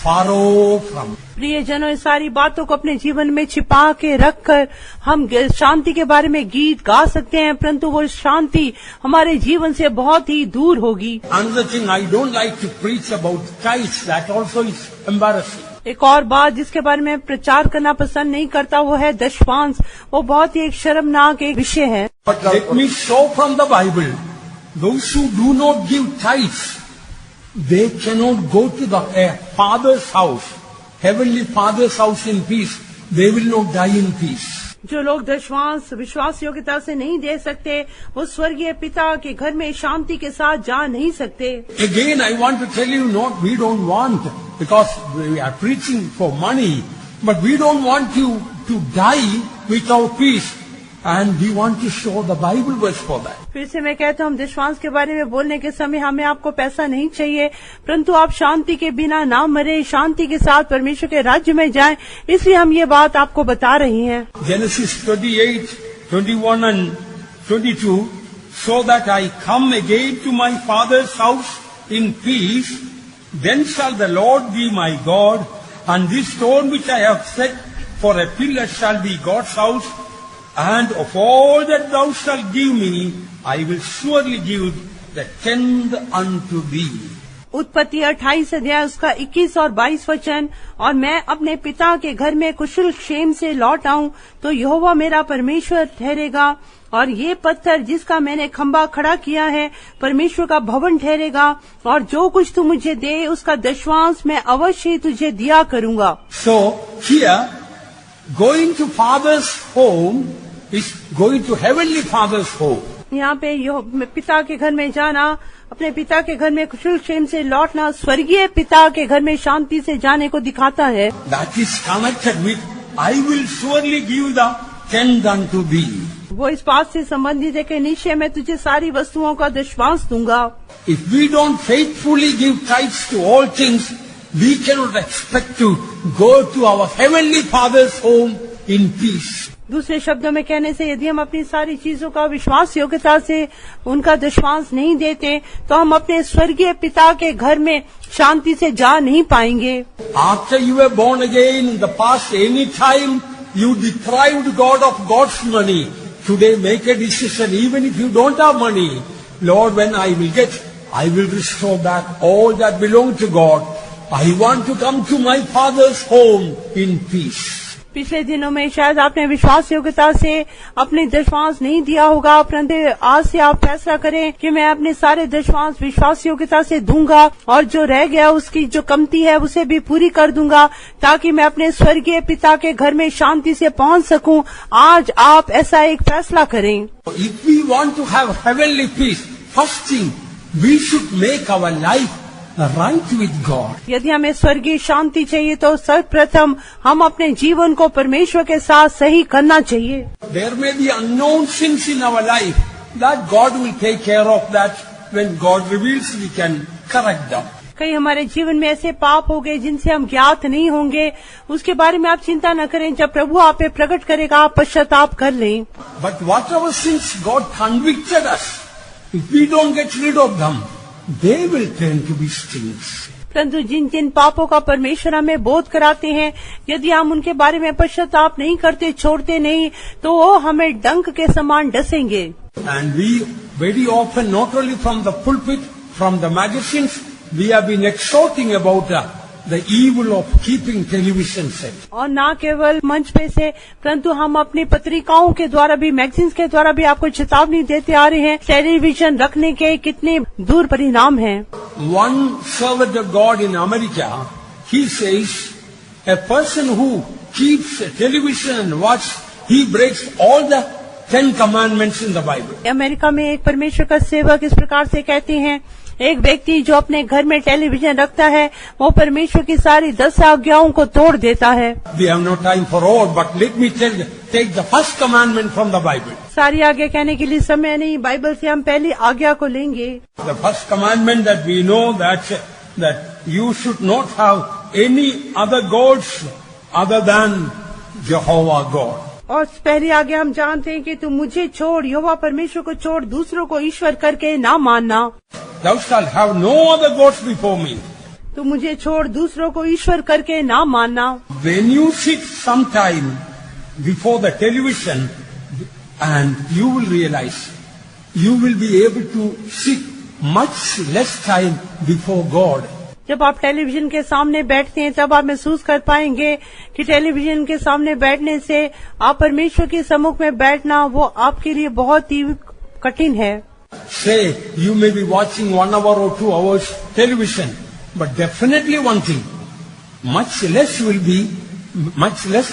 far off from. प्रियजनों, इस सारी बातों को अपने जीवन में छिपा के रखकर हम शांति के बारे में गीत गा सकते हैं, परंतु वो शांति हमारे जीवन से बहुत ही दूर होगी। Another thing, I don't like to preach about tithes. That also is embarrassing. एक और बात जिसके बारे में प्रचार करना पसंद नहीं करता वो है दशमांश। वो बहुत ही एक शर्मनाक एक विषय है। But let me show from the Bible, those who do not give tithes, they cannot go to the Father's house, Heavenly Father's house in peace. They will not die in peace. जो लोग दशमांश विश्वास योग्यता से नहीं दे सकते, वो स्वर्गीय पिता के घर में शांति के साथ जा नहीं सकते। Again, I want to tell you, not we don't want, because we are preaching for money, but we don't want you to die without peace. And we want to show the Bible verse for that. फिर से मैं कहता हूँ, हम दशमांश के बारे में बोलने के समय हमें आपको पैसा नहीं चाहिए, परंतु आप शांति के बिना ना मरे, शांति के साथ परमेश्वर के राज्य में जाएं, इसलिए हम ये बात आपको बता रही हैं। Genesis 28, 21 and 22, so that I come again to my father's house in peace, then shall the Lord be my God, and this stone which I have set for a pillar shall be God's house. And of all that thou shalt give me, I will surely give the tenth unto thee. उत्पत्ति 28 अध्याय उसका 21 और 22 वचन, और मैं अपने पिता के घर में कुशल क्षेम से लौट आऊं तो यहोवा मेरा परमेश्वर ठहरेगा, और ये पत्थर जिसका मैंने खंबा खड़ा किया है परमेश्वर का भवन ठहरेगा, और जो कुछ तू मुझे दे उसका दशमांश मैं अवश्य तुझे दिया करूंगा। So here, going to Father's home is going to Heavenly Father's home. यहाँ पे पिता के घर में जाना, अपने पिता के घर में कुशल क्षेम से लौटना, स्वर्गीय पिता के घर में शांति से जाने को दिखाता है। That is connected with I will surely give the tenth unto thee. वो इस बात से संबंधित है कि निश्चय मैं तुझे सारी वस्तुओं का दशमांश दूंगा। If we don't faithfully give tithes to all things, we cannot expect to go to our heavenly Father's home in peace. दूसरे शब्दों में कहने से यदि हम अपनी सारी चीजों का विश्वास योग्यता से उनका दशमांश नहीं देते तो हम अपने स्वर्गीय पिता के घर में शांति से जा नहीं पाएंगे। After you were born again in the past, any time you deprived God of God's money. Today make a decision, even if you don't have money. Lord, when I will get, I will restore back all that belong to God. I want to come to my Father's home in peace. पिछले दिनों में शायद आपने विश्वास योग्यता से अपने दशमांश नहीं दिया होगा, परंतु आज से आप फैसला करें कि मैं अपने सारे दशमांश विश्वास योग्यता से दूंगा और जो रह गया उसकी जो कमती है उसे भी पूरी कर दूंगा ताकि मैं अपने स्वर्गीय पिता के घर में शांति से पहुंच सकूं। आज आप ऐसा एक फैसला करें। If we want to have heavenly peace, first thing we should make our life right with God. यदि हमें स्वर्गीय शांति चाहिए तो सर्वप्रथम हम अपने जीवन को परमेश्वर के साथ सही करना चाहिए। There may be unknown sins in our life that God will take care of that. When God reveals, we can correct them. कई हमारे जीवन में ऐसे पाप हो गए जिनसे हम ज्ञात नहीं होंगे, उसके बारे में आप चिंता न करें। जब प्रभु आप पे प्रकट करेगा आप पश्चाताप कर लें। But whatever sins God convicted us, if we don't get rid of them, they will turn to be sins. परंतु जिन जिन पापों का परमेश्वर हमें बोध कराते हैं, यदि हम उनके बारे में पश्चाताप नहीं करते, छोड़ते नहीं, तो वो हमें डंक के समान डसेंगे। And we very often, not only from the pulpit, from the magazines, we have been exhorting about the evil of keeping television set. और न केवल मंच पे से, परंतु हम अपनी पत्रिकाओं के द्वारा भी, मैगजीन्स के द्वारा भी आपको चेतावनी देते आ रहे हैं टेलीविजन रखने के कितने दूर परिणाम हैं। One servant of God in America, he says, a person who keeps a television and watch, he breaks all the 10 commandments in the Bible. America में एक परमेश्वर का सेवक इस प्रकार से कहते हैं, एक व्यक्ति जो अपने घर में टेलीविजन रखता है वो परमेश्वर की सारी 10 आज्ञाओं को तोड़ देता है। We have no time for all, but let me take the first commandment from the Bible. सारी आज्ञा कहने के लिए समय नहीं, बाइबल से हम पहली आज्ञा को लेंगे। The first commandment that we know that you should not have any other gods other than Jehovah God. और पहली आज्ञा हम जानते हैं कि तू मुझे छोड़, यहोवा परमेश्वर को छोड़, दूसरों को ईश्वर करके ना मानना। Thou shalt have no other gods before me. तू मुझे छोड़, दूसरों को ईश्वर करके ना मानना। When you sit sometime before the television, and you will realize you will be able to sit much less time before God. जब आप टेलीविजन के सामने बैठते हैं तब आप महसूस कर पाएंगे कि टेलीविजन के सामने बैठने से आप परमेश्वर के सम्मुख में बैठना वो आपके लिए बहुत ही कठिन है। Say you may be watching 1 hour or 2 hours television, but definitely one thing, much less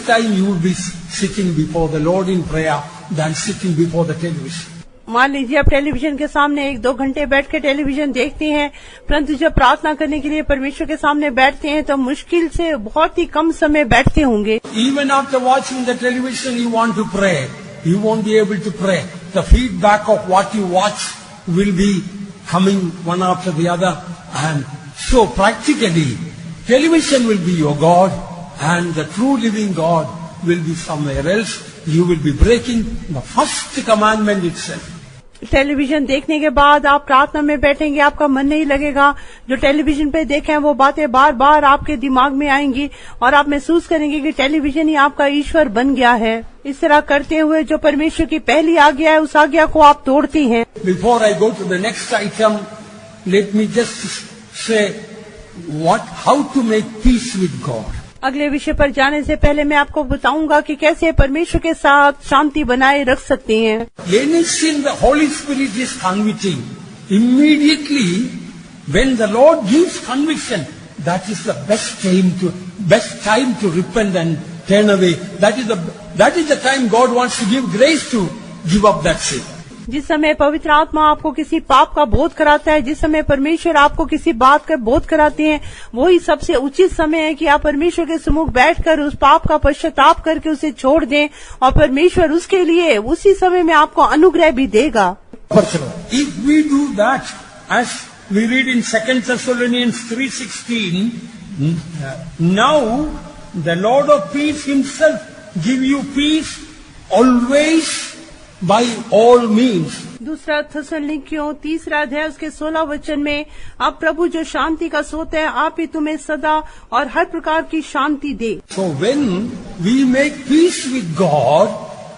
time you will be sitting before the Lord in prayer than sitting before the television. मान लीजिए आप टेलीविजन के सामने 1-2 घंटे बैठ के television देखते हैं, परंतु जब प्रार्थना करने के लिए परमेश्वर के सामने बैठते हैं तो मुश्किल से बहुत ही कम समय बैठते होंगे। Even after watching the television, you want to pray. You won't be able to pray. The feedback of what you watch will be coming one after the other, and so practically, television will be your God, and the true living God will be somewhere else. You will be breaking the first commandment itself. Television देखने के बाद आप प्रार्थना में बैठेंगे, आपका मन नहीं लगेगा। जो टेलीविजन पे देखें वो बातें बार बार आपके दिमाग में आएंगी और आप महसूस करेंगे कि टेलीविजन ही आपका ईश्वर बन गया है। इस तरह करते हुए जो परमेश्वर की पहली आज्ञा है उस आज्ञा को आप तोड़ते हैं। Before I go to the next item, let me just say how to make peace with God. अगले विषय पर जाने से पहले मैं आपको बताऊंगा कि कैसे परमेश्वर के साथ शांति बनाए रख सकते हैं। Any sin the Holy Spirit is convicting, immediately when the Lord gives conviction, that is the best time to repent and turn away. That is the time God wants to give grace to give up that sin. जिस समय पवित्र आत्मा आपको किसी पाप का बोध कराता है, जिस समय परमेश्वर आपको किसी बात का बोध कराते हैं, वही सबसे उचित समय है कि आप परमेश्वर के सम्मुख बैठकर उस पाप का पश्चाताप करके उसे छोड़ दें, और परमेश्वर उसके लिए उसी समय में आपको अनुग्रह भी देगा। If we do that, as we read in 2 Thessalonians 3:16, now the Lord of peace himself give you peace always by all means. दूसरा थिस्सलुनीकियों 3 उसके 16 वचन में, आप प्रभु जो शांति का स्रोत है, आप ही तुम्हें सदा और हर प्रकार की शांति दे। So when we make peace with God,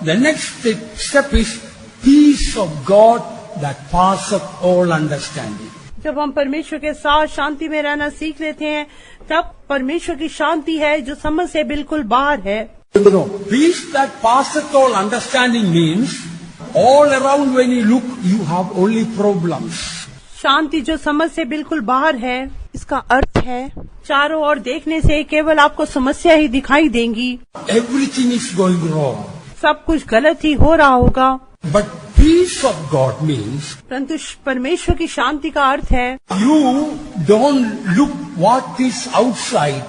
the next step is peace of God that passeth all understanding. जब हम परमेश्वर के साथ शांति में रहना सीख लेते हैं, तब परमेश्वर की शांति है जो समझ से बिल्कुल बाहर है। Peace that passeth all understanding means all around when you look, you have only problems. शांति जो समझ से बिल्कुल बाहर है, इसका अर्थ है चारों ओर देखने से केवल आपको समस्या ही दिखाई देंगी। Everything is going wrong. सब कुछ गलत ही हो रहा होगा। But peace of God means परंतु परमेश्वर की शांति का अर्थ है you don't look what is outside,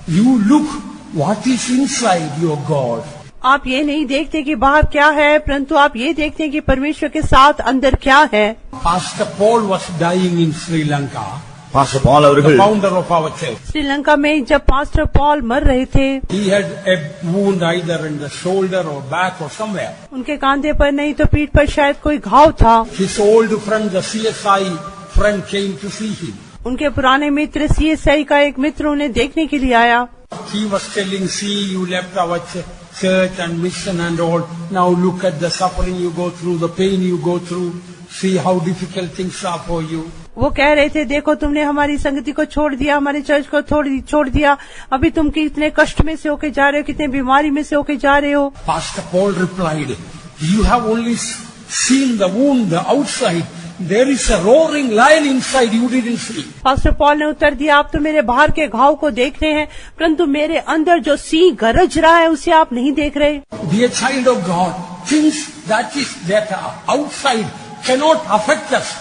you look what is inside your God. आप ये नहीं देखते कि बाहर क्या है, परंतु आप ये देखते हैं कि परमेश्वर के साथ अंदर क्या है। Pastor Paul was dying in Sri Lanka. Pastor Paul The அவர்கள் founder of our church. Sri Lanka में जब पास्टर पॉल मर रहे थे, He had a wound either in the shoulder or back or somewhere. उनके कांधे पर नहीं तो पीठ पर शायद कोई घाव था। His old friend, the CSI friend, came to see him. उनके पुराने मित्र CSI का एक मित्र उन्हें देखने के लिए आया। He was telling, see, you left our church and mission and all. Now look at the suffering you go through, the pain you go through. See how difficult things are for you. वो कह रहे थे, देखो तुमने हमारी संगति को छोड़ दिया, हमारे चर्च को छोड़ दिया, अभी तुम कितने कष्ट में से होके जा रहे हो, कितने बीमारी में से होके जा रहे हो। Pastor Paul replied, you have only seen the wound, the outside. There is a roaring lion inside, you didn't see. Pastor Paul ने उत्तर दिया, आप तो मेरे बाहर के घाव को देख रहे हैं, परंतु मेरे अंदर जो सिंह गरज रहा है उसे आप नहीं देख रहे। Dear child of God, things that are outside cannot affect us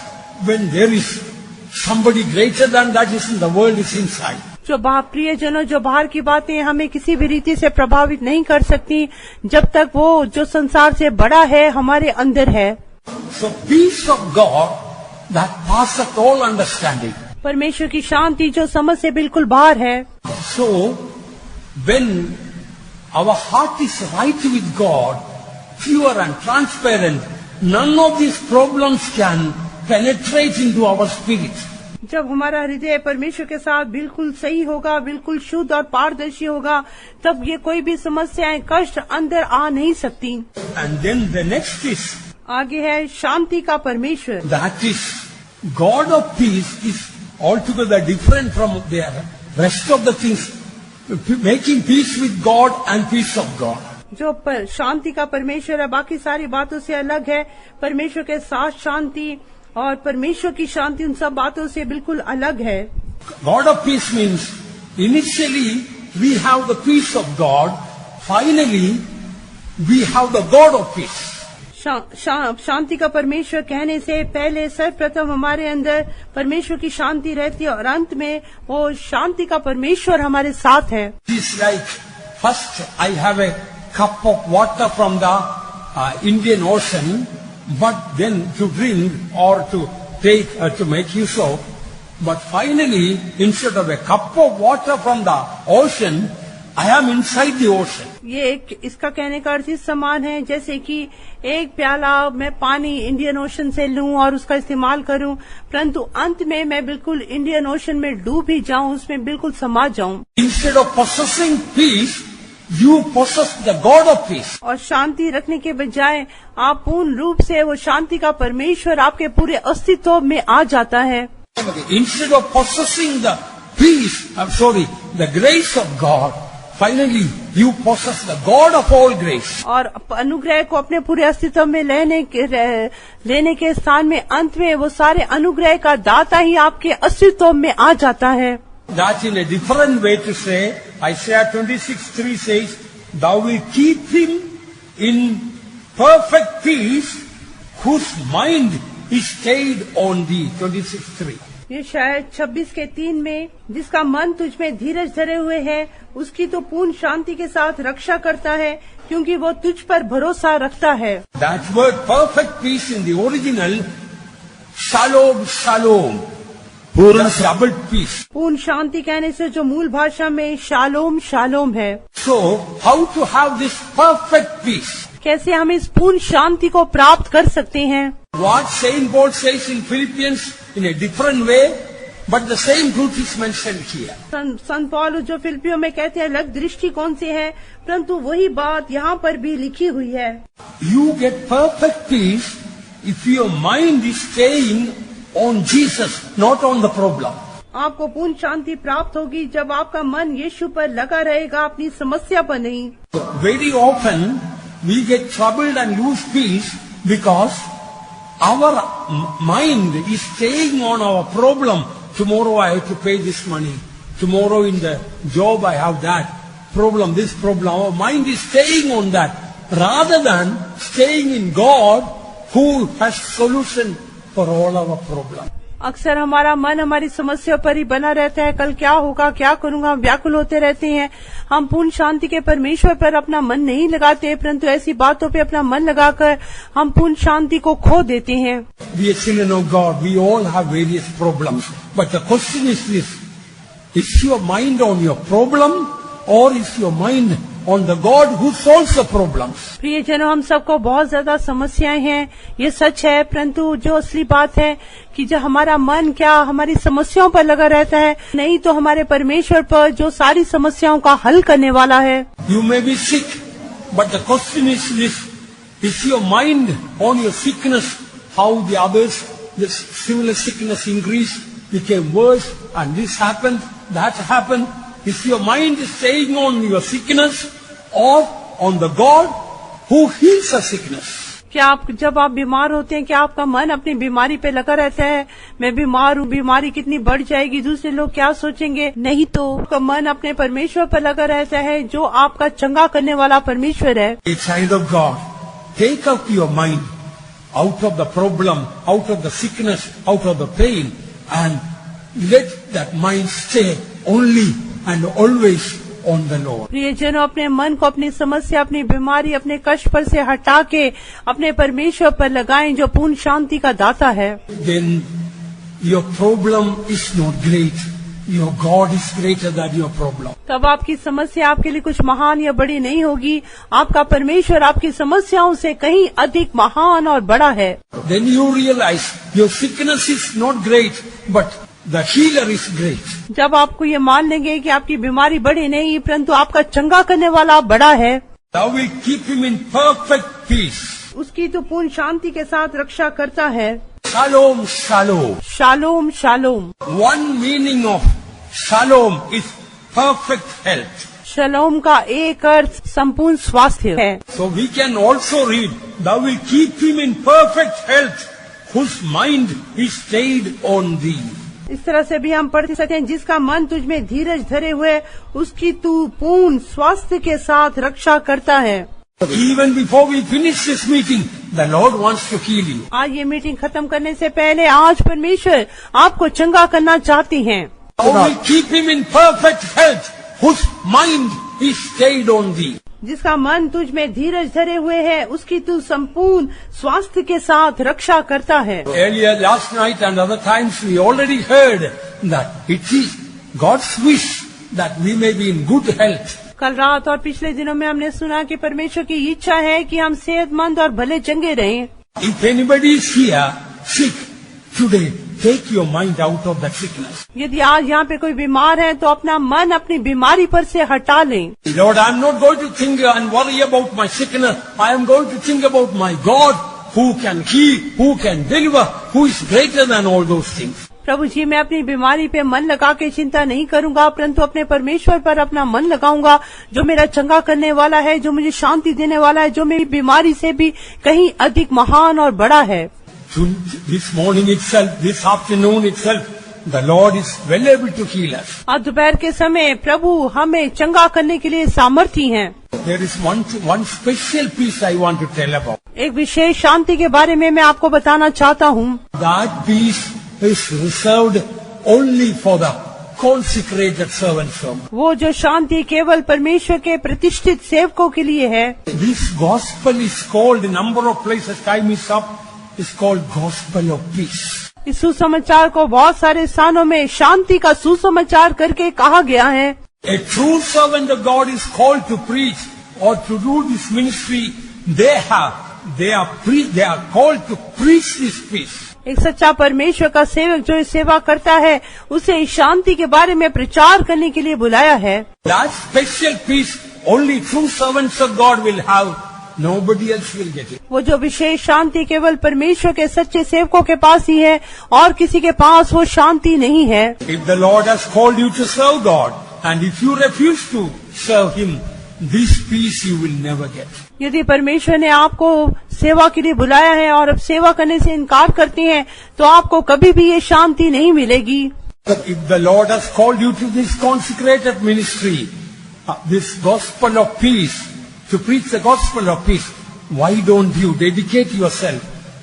when there is somebody greater than that is in the world is inside. जो प्रिय जनों, जो बाहर की बातें हमें किसी भी रीति से प्रभावित नहीं कर सकती, जब तक वो जो संसार से बड़ा है हमारे अंदर है। So peace of God that passeth all understanding. परमेश्वर की शांति जो समझ से बिल्कुल बाहर है। So when our heart is right with God, pure and transparent, none of these problems can penetrate into our spirit. जब हमारा हृदय परमेश्वर के साथ बिल्कुल सही होगा, बिल्कुल शुद्ध और पारदर्शी होगा, तब ये कोई भी समस्याएं, कष्ट अंदर आ नहीं सकती। And then the next is, आगे है शांति का परमेश्वर। that is God of peace is altogether different from the rest of the things. Making peace with God and peace of God. जो शांति का परमेश्वर है बाकी सारी बातों से अलग है। परमेश्वर के साथ शांति और परमेश्वर की शांति उन सब बातों से बिल्कुल अलग है। God of peace means initially we have the peace of God, finally we have the God of peace. शांति का परमेश्वर कहने से पहले सर्वप्रथम हमारे अंदर परमेश्वर की शांति रहती है और अंत में वो शांति का परमेश्वर हमारे साथ है। It's like first I have a cup of water from the Indian Ocean, but then to drink or to take to make use of. But finally, instead of a cup of water from the ocean, I am inside the ocean. ये इसका कहने का अर्थ इस समान है जैसे कि एक प्याला मैं पानी इंडियन ओशन से लूं और उसका इस्तेमाल करूं, परंतु अंत में मैं बिल्कुल इंडियन ओशन में डूब ही जाऊं, उसमें बिल्कुल समा जाऊं। Instead of possessing peace, you possess the God of peace. और शांति रखने के बजाय आप पूर्ण रूप से वो शांति का परमेश्वर आपके पूरे अस्तित्व में आ जाता है। Instead of possessing the peace, the grace of God, finally you possess the God of all grace. और अनुग्रह को अपने पूरे अस्तित्व में लेने के स्थान में अंत में वो सारे अनुग्रह का दाता ही आपके अस्तित्व में आ जाता है। That in a different way to say, Isaiah 26:3 says, "Thou will keep him in perfect peace, whose mind is stayed on thee. 26:3. ये शायद 26:3 में, जिसका मन तुझ में धीरज धरे हुए है, उसकी तो पूर्ण शांति के साथ रक्षा करता है, क्योंकि वो तुझ पर भरोसा रखता है। That word perfect peace in the original, shalom, shalom. पूर्ण That's double peace. पूर्ण शांति कहने से जो मूल भाषा में शालोम शालोम है। So, how to have this perfect peace? कैसे हम इस पूर्ण शांति को प्राप्त कर सकते हैं? What Saint Paul says in Philippians in a different way, but the same truth is mentioned here. संत पौलुस जो फिलिपियों में कहते हैं अलग दृष्टिकोण से है, परंतु वही बात यहाँ पर भी लिखी हुई है। You get perfect peace if your mind is staying on Jesus, not on the problem. आपको पूर्ण शांति प्राप्त होगी जब आपका मन यीशु पर लगा रहेगा, अपनी समस्या पर नहीं। Very often we get troubled and lose peace because our mind is staying on our problem. Tomorrow I have to pay this money. Tomorrow in the job I have that problem, this problem. Our mind is staying on that rather than staying in God who has solution for all our problems. अक्सर हमारा मन हमारी समस्या पर ही बना रहता है, कल क्या होगा, क्या करूंगा, हम व्याकुल होते रहते हैं। हम पूर्ण शांति के परमेश्वर पर अपना मन नहीं लगाते, परंतु ऐसी बातों पे अपना मन लगाकर हम पूर्ण शांति को खो देते हैं। We are children of God. We all have various problems. But the question is this: is your mind on your problem, or is your mind on the God who solves the problems? प्रियजनों, हम सबको बहुत ज्यादा समस्याएं हैं, ये सच है, परंतु जो असली बात है कि जो हमारा मन क्या हमारी समस्याओं पर लगा रहता है, नहीं तो हमारे परमेश्वर पर जो सारी समस्याओं का हल करने वाला है। You may be sick, but the question is this: is your mind on your sickness? How the others, the similar sickness increased, became worse, and this happened, that happened. Is your mind staying on your sickness or on the God who heals the sickness? क्या आप जब आप बीमार होते हैं, क्या आपका मन अपनी बीमारी पे लगा रहता है? मैं बीमार हूँ, बीमारी कितनी बढ़ जाएगी, दूसरे लोग क्या सोचेंगे? नहीं तो आपका मन अपने परमेश्वर पर लगा रहता है, जो आपका चंगा करने वाला परमेश्वर है। A child of God, take out your mind out of the problem, out of the sickness, out of the pain, and let that mind stay only and always on the Lord. प्रियजनों, अपने मन को अपनी समस्या, अपनी बीमारी, अपने कष्ट पर से हटा के अपने परमेश्वर पर लगाएं, जो पूर्ण शांति का दाता है। Then your problem is not great. Your God is greater than your problem. तब आपकी समस्या आपके लिए कुछ महान या बड़ी नहीं होगी, आपका परमेश्वर आपकी समस्याओं से कहीं अधिक महान और बड़ा है। Then you realize your sickness is not great, but the healer is great. जब आपको ये मान लेंगे कि आपकी बीमारी बड़ी नहीं, परंतु आपका चंगा करने वाला बड़ा है, Thou will keep him in perfect peace. उसकी तो पूर्ण शांति के साथ रक्षा करता है। Shalom, shalom. Shalom shalom. One meaning of shalom is perfect health. शलोम का एक अर्थ संपूर्ण स्वास्थ्य है। So we can also read, Thou will keep him in perfect health, whose mind is stayed on thee. इस तरह से भी हम पढ़ सकते हैं, जिसका मन तुझ में धीरज धरे हुए, उसकी तू पूर्ण स्वास्थ्य के साथ रक्षा करता है। Even before we finish this meeting, the Lord wants to heal you. आज ये मीटिंग खत्म करने से पहले आज परमेश्वर आपको चंगा करना चाहती हैं। Thou will keep him in perfect health, whose mind is stayed on thee. जिसका मन तुझ में धीरज धरे हुए है, उसकी तू संपूर्ण स्वास्थ्य के साथ रक्षा करता है। Earlier last night and other times we already heard that it is God's wish that we may be in good health. कल रात और पिछले दिनों में हमने सुना कि परमेश्वर की इच्छा है कि हम सेहतमंद और भले चंगे रहें। If anybody is here sick today, take your mind out of that sickness. यदि आज यहाँ पे कोई बीमार है, तो अपना मन अपनी बीमारी पर से हटा लें। Lord, I am not going to think and worry about my sickness. I am going to think about my God who can heal, who can deliver, who is greater than all those things. प्रभु जी, मैं अपनी बीमारी पे मन लगा के चिंता नहीं करूंगा, परंतु अपने परमेश्वर पर अपना मन लगाऊंगा, जो मेरा चंगा करने वाला है, जो मुझे शांति देने वाला है, जो मेरी बीमारी से भी कहीं अधिक महान और बड़ा है। This morning itself, this afternoon itself, the Lord is well able to heal us. आज दोपहर के समय प्रभु हमें चंगा करने के लिए सामर्थी हैं। There is one special piece I want to tell about. एक विशेष शांति के बारे में मैं आपको बताना चाहता हूँ। That peace is reserved only for the consecrated servants of God. वो जो शांति केवल परमेश्वर के प्रतिष्ठित सेवकों के लिए है। This gospel is called, in number of places, time is up, is called gospel of peace. इस सुसमाचार को बहुत सारे स्थानों में शांति का सुसमाचार करके कहा गया है। A true servant of God is called to preach or to do this ministry. They are called to preach this peace. एक सच्चा परमेश्वर का सेवक जो इस सेवा करता है उसे इस शांति के बारे में प्रचार करने के लिए बुलाया है। That special peace only true servants of God will have. Nobody else will get it. वो जो विशेष शांति केवल परमेश्वर के सच्चे सेवकों के पास ही है और किसी के पास वो शांति नहीं है। If the Lord has called you to serve God and if you refuse to serve Him, this peace you will never get. यदि परमेश्वर ने आपको सेवा के लिए बुलाया है और अब सेवा करने से इनकार करते हैं तो आपको कभी भी ये शांति नहीं मिलेगी। If the Lord has called you to this consecrated ministry, this gospel of peace, to preach the gospel of peace, why don't you dedicate yourself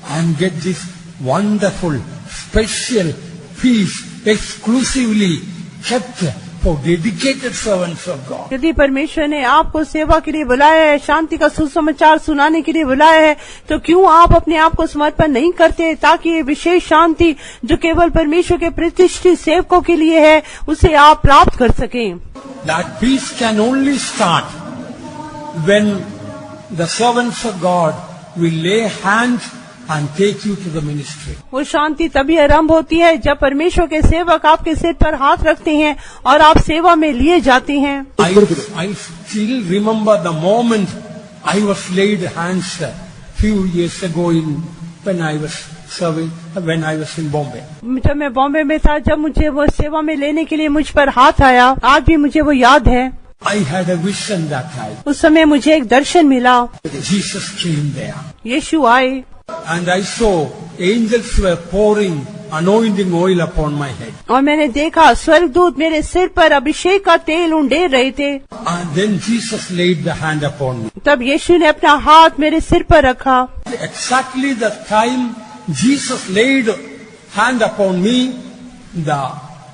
and get this wonderful, special peace exclusively kept for dedicated servants of God? यदि परमेश्वर ने आपको सेवा के लिए बुलाया है, शांति का सुसमाचार सुनाने के लिए बुलाया है, तो क्यों आप अपने आप को समर्पण नहीं करते ताकि ये विशेष शांति जो केवल परमेश्वर के प्रतिष्ठित सेवकों के लिए है उसे आप प्राप्त कर सकें। That peace can only start when the servants of God will lay hands and take you to the ministry. वो शांति तभी आरंभ होती है जब परमेश्वर के सेवक आपके सिर पर हाथ रखते हैं और आप सेवा में लिए जाते हैं। I still remember the moment I was laid hands a few years ago when I was serving, when I was in Bombay. जब मैं बॉम्बे में था, जब मुझे वो सेवा में लेने के लिए मुझ पर हाथ आया, आज भी मुझे वो याद है। I had a vision that time. उस समय मुझे एक दर्शन मिला। Jesus came there. यीशु आए And I saw angels were pouring anointing oil upon my head. और मैंने देखा स्वर्गदूत मेरे सिर पर अभिषेक का तेल उंडेल रहे थे। And then Jesus laid the hand upon me. तब यीशु ने अपना हाथ मेरे सिर पर रखा। Exactly the time Jesus laid hand upon me, the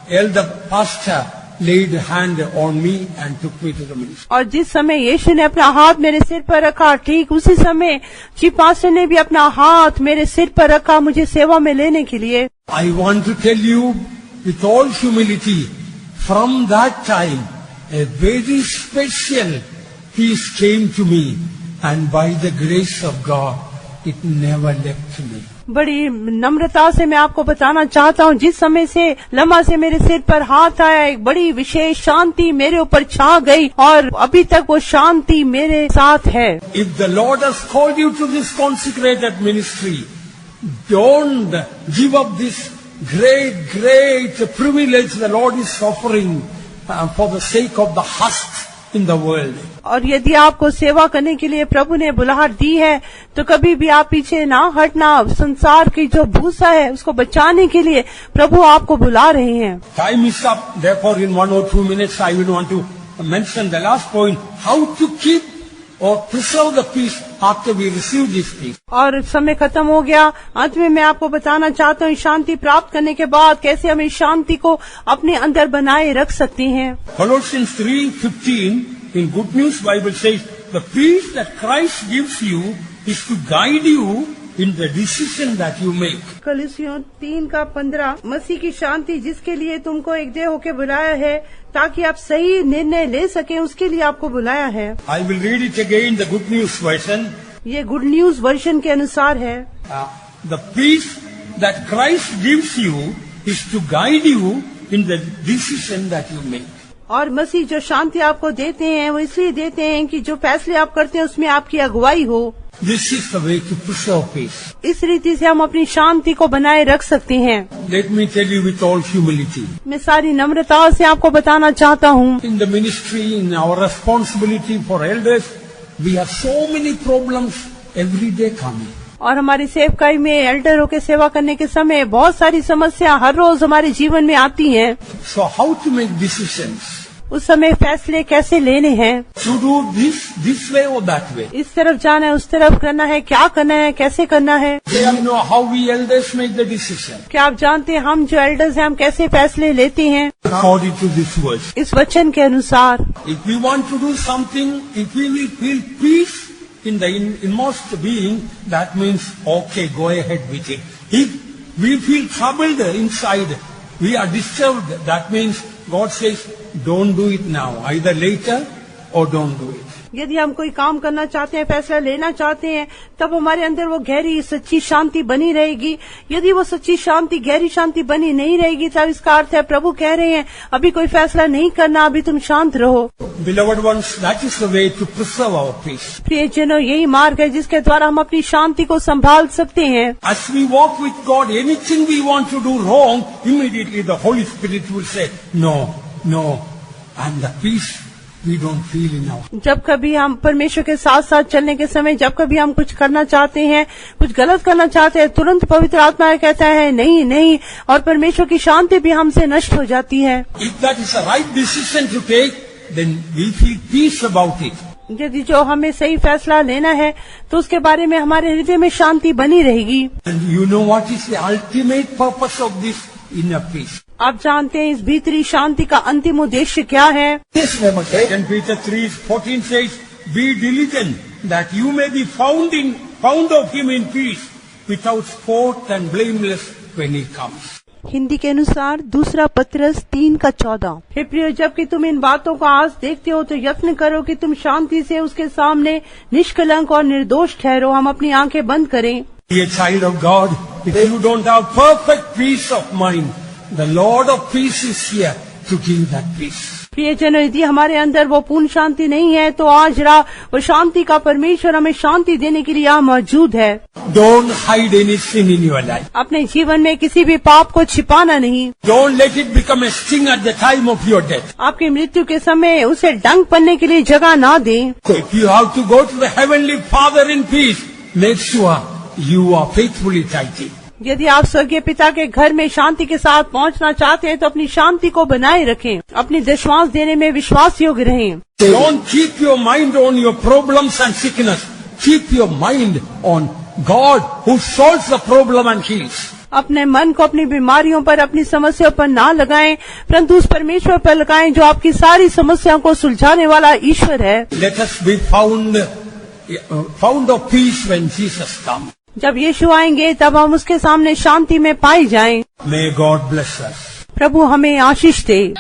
elder pastor laid hand on me and took me to the ministry. और जिस समय यीशु ने अपना हाथ मेरे सिर पर रखा, ठीक उसी समय चीफ पास्टर ने भी अपना हाथ मेरे सिर पर रखा मुझे सेवा में लेने के लिए। I want to tell you with all humility, from that time a very special peace came to me, and by the grace of God it never left me. बड़ी नम्रता से मैं आपको बताना चाहता हूँ, जिस समय से लम्हा से मेरे सिर पर हाथ आया, एक बड़ी विशेष शांति मेरे ऊपर छा गई और अभी तक वो शांति मेरे साथ है। If the Lord has called you to this consecrated ministry, don't give up this great privilege the Lord is offering for the sake of the husk in the world. और यदि आपको सेवा करने के लिए प्रभु ने बुलाहट दी है तो कभी भी आप पीछे ना हटना। संसार की जो भूसा है उसको बचाने के लिए प्रभु आपको बुला रहे हैं। Time is up. Therefore, in 1 or 2 minutes, I will want to mention the last point: how to keep or preserve the peace after we receive this peace. और समय खत्म हो गया। अंत में मैं आपको बताना चाहता हूँ शांति प्राप्त करने के बाद कैसे हम इस शांति को अपने अंदर बनाए रख सकते हैं। Colossians 3:15 in Good News Bible says, the peace that Christ gives you is to guide you in the decision that you make. कलीसियों 3:15 मसीह की शांति जिसके लिए तुमको एक देह होके बुलाया है ताकि आप सही निर्णय ले सकें, उसके लिए आपको बुलाया है। I will read it again, the Good News version. ये गुड न्यूज वर्जन के अनुसार है। The peace that Christ gives you is to guide you in the decision that you make. और मसीह जो शांति आपको देते हैं वो इसलिए देते हैं कि जो फैसले आप करते हैं उसमें आपकी अगुवाई हो। This is the way to preserve peace. इस रीति से हम अपनी शांति को बनाए रख सकते हैं। Let me tell you with all humility. मैं सारी नम्रता से आपको बताना चाहता हूँ, In the ministry, in our responsibility for elders, we have so many problems every day coming. और हमारी सेवकाई में एल्डरों के सेवा करने के समय बहुत सारी समस्या हर रोज हमारे जीवन में आती हैं। So how to make decisions? उस समय फैसले कैसे लेने हैं, to do this way or that way. इस तरफ जाना है, उस तरफ करना है, क्या करना है, कैसे करना है। Do you know how we elders make the decision? क्या आप जानते हैं हम जो एल्डर्स हैं हम कैसे फैसले लेते हैं? According to this verse. इस वचन के अनुसार If we want to do something, if we will feel peace in the inmost being, that means, okay, go ahead with it. If we feel troubled inside, we are disturbed, that means God says, don't do it now, either later or don't do it. यदि हम कोई काम करना चाहते हैं, फैसला लेना चाहते हैं, तब हमारे अंदर वो गहरी सच्ची शांति बनी रहेगी। यदि वो सच्ची शांति, गहरी शांति बनी नहीं रहेगी, तब इसका अर्थ है प्रभु कह रहे हैं अभी कोई फैसला नहीं करना, अभी तुम शांत रहो। Beloved ones, that is the way to preserve our peace. प्रियजनों, यही मार्ग है जिसके द्वारा हम अपनी शांति को संभाल सकते हैं। As we walk with God, anything we want to do wrong, immediately the Holy Spirit will say, no, no, and the peace we don't feel in our. जब कभी हम परमेश्वर के साथ साथ चलने के समय, जब कभी हम कुछ करना चाहते हैं, कुछ गलत करना चाहते हैं, तुरंत पवित्र आत्मा कहता है नहीं नहीं, और परमेश्वर की शांति भी हमसे नष्ट हो जाती है। If that is the right decision to take, then we feel peace about it. यदि जो हमें सही फैसला लेना है तो उसके बारे में हमारे हृदय में शांति बनी रहेगी। And you know what is the ultimate purpose of this inner peace? आप जानते हैं इस भीतरी शांति का अंतिम उद्देश्य क्या है? This name, 2 Peter 3:14 says, be diligent that you may be found of him in peace, without spot and blameless when he comes. Hindi के अनुसार 2 पत्रस 3:14। हे प्रियो, जबकि तुम इन बातों को आज देखते हो तो यत्न करो कि तुम शांति से उसके सामने निष्कलंक और निर्दोष ठहरो। हम अपनी आंखें बंद करें। Be a child of God. If you don't have perfect peace of mind, the Lord of peace is here to give that peace. प्रियजनों, यदि हमारे अंदर वो पूर्ण शांति नहीं है तो आज रात वो शांति का परमेश्वर हमें शांति देने के लिए यहाँ मौजूद है। Don't hide any sin in your life. अपने जीवन में किसी भी पाप को छिपाना नहीं। Don't let it become a sting at the time of your death. आपकी मृत्यु के समय उसे डंक पड़ने के लिए जगह ना दें। If you have to go to the heavenly Father in peace, make sure you are faithfully tithing. यदि आप स्वर्गीय पिता के घर में शांति के साथ पहुंचना चाहते हैं तो अपनी शांति को बनाए रखें, अपनी दशमांश देने में विश्वास योग्य रहें। Don't keep your mind on your problems and sickness. Keep your mind on God who solves the problem and heals. अपने मन को अपनी बीमारियों पर, अपनी समस्याओं पर ना लगाएं, परंतु उस परमेश्वर पर लगाएं जो आपकी सारी समस्याओं को सुलझाने वाला ईश्वर है। Let us be found of peace when Jesus comes. जब यीशु आएंगे तब हम उसके सामने शांति में पाए जाएं। May God bless us. प्रभु हमें आशीष दे।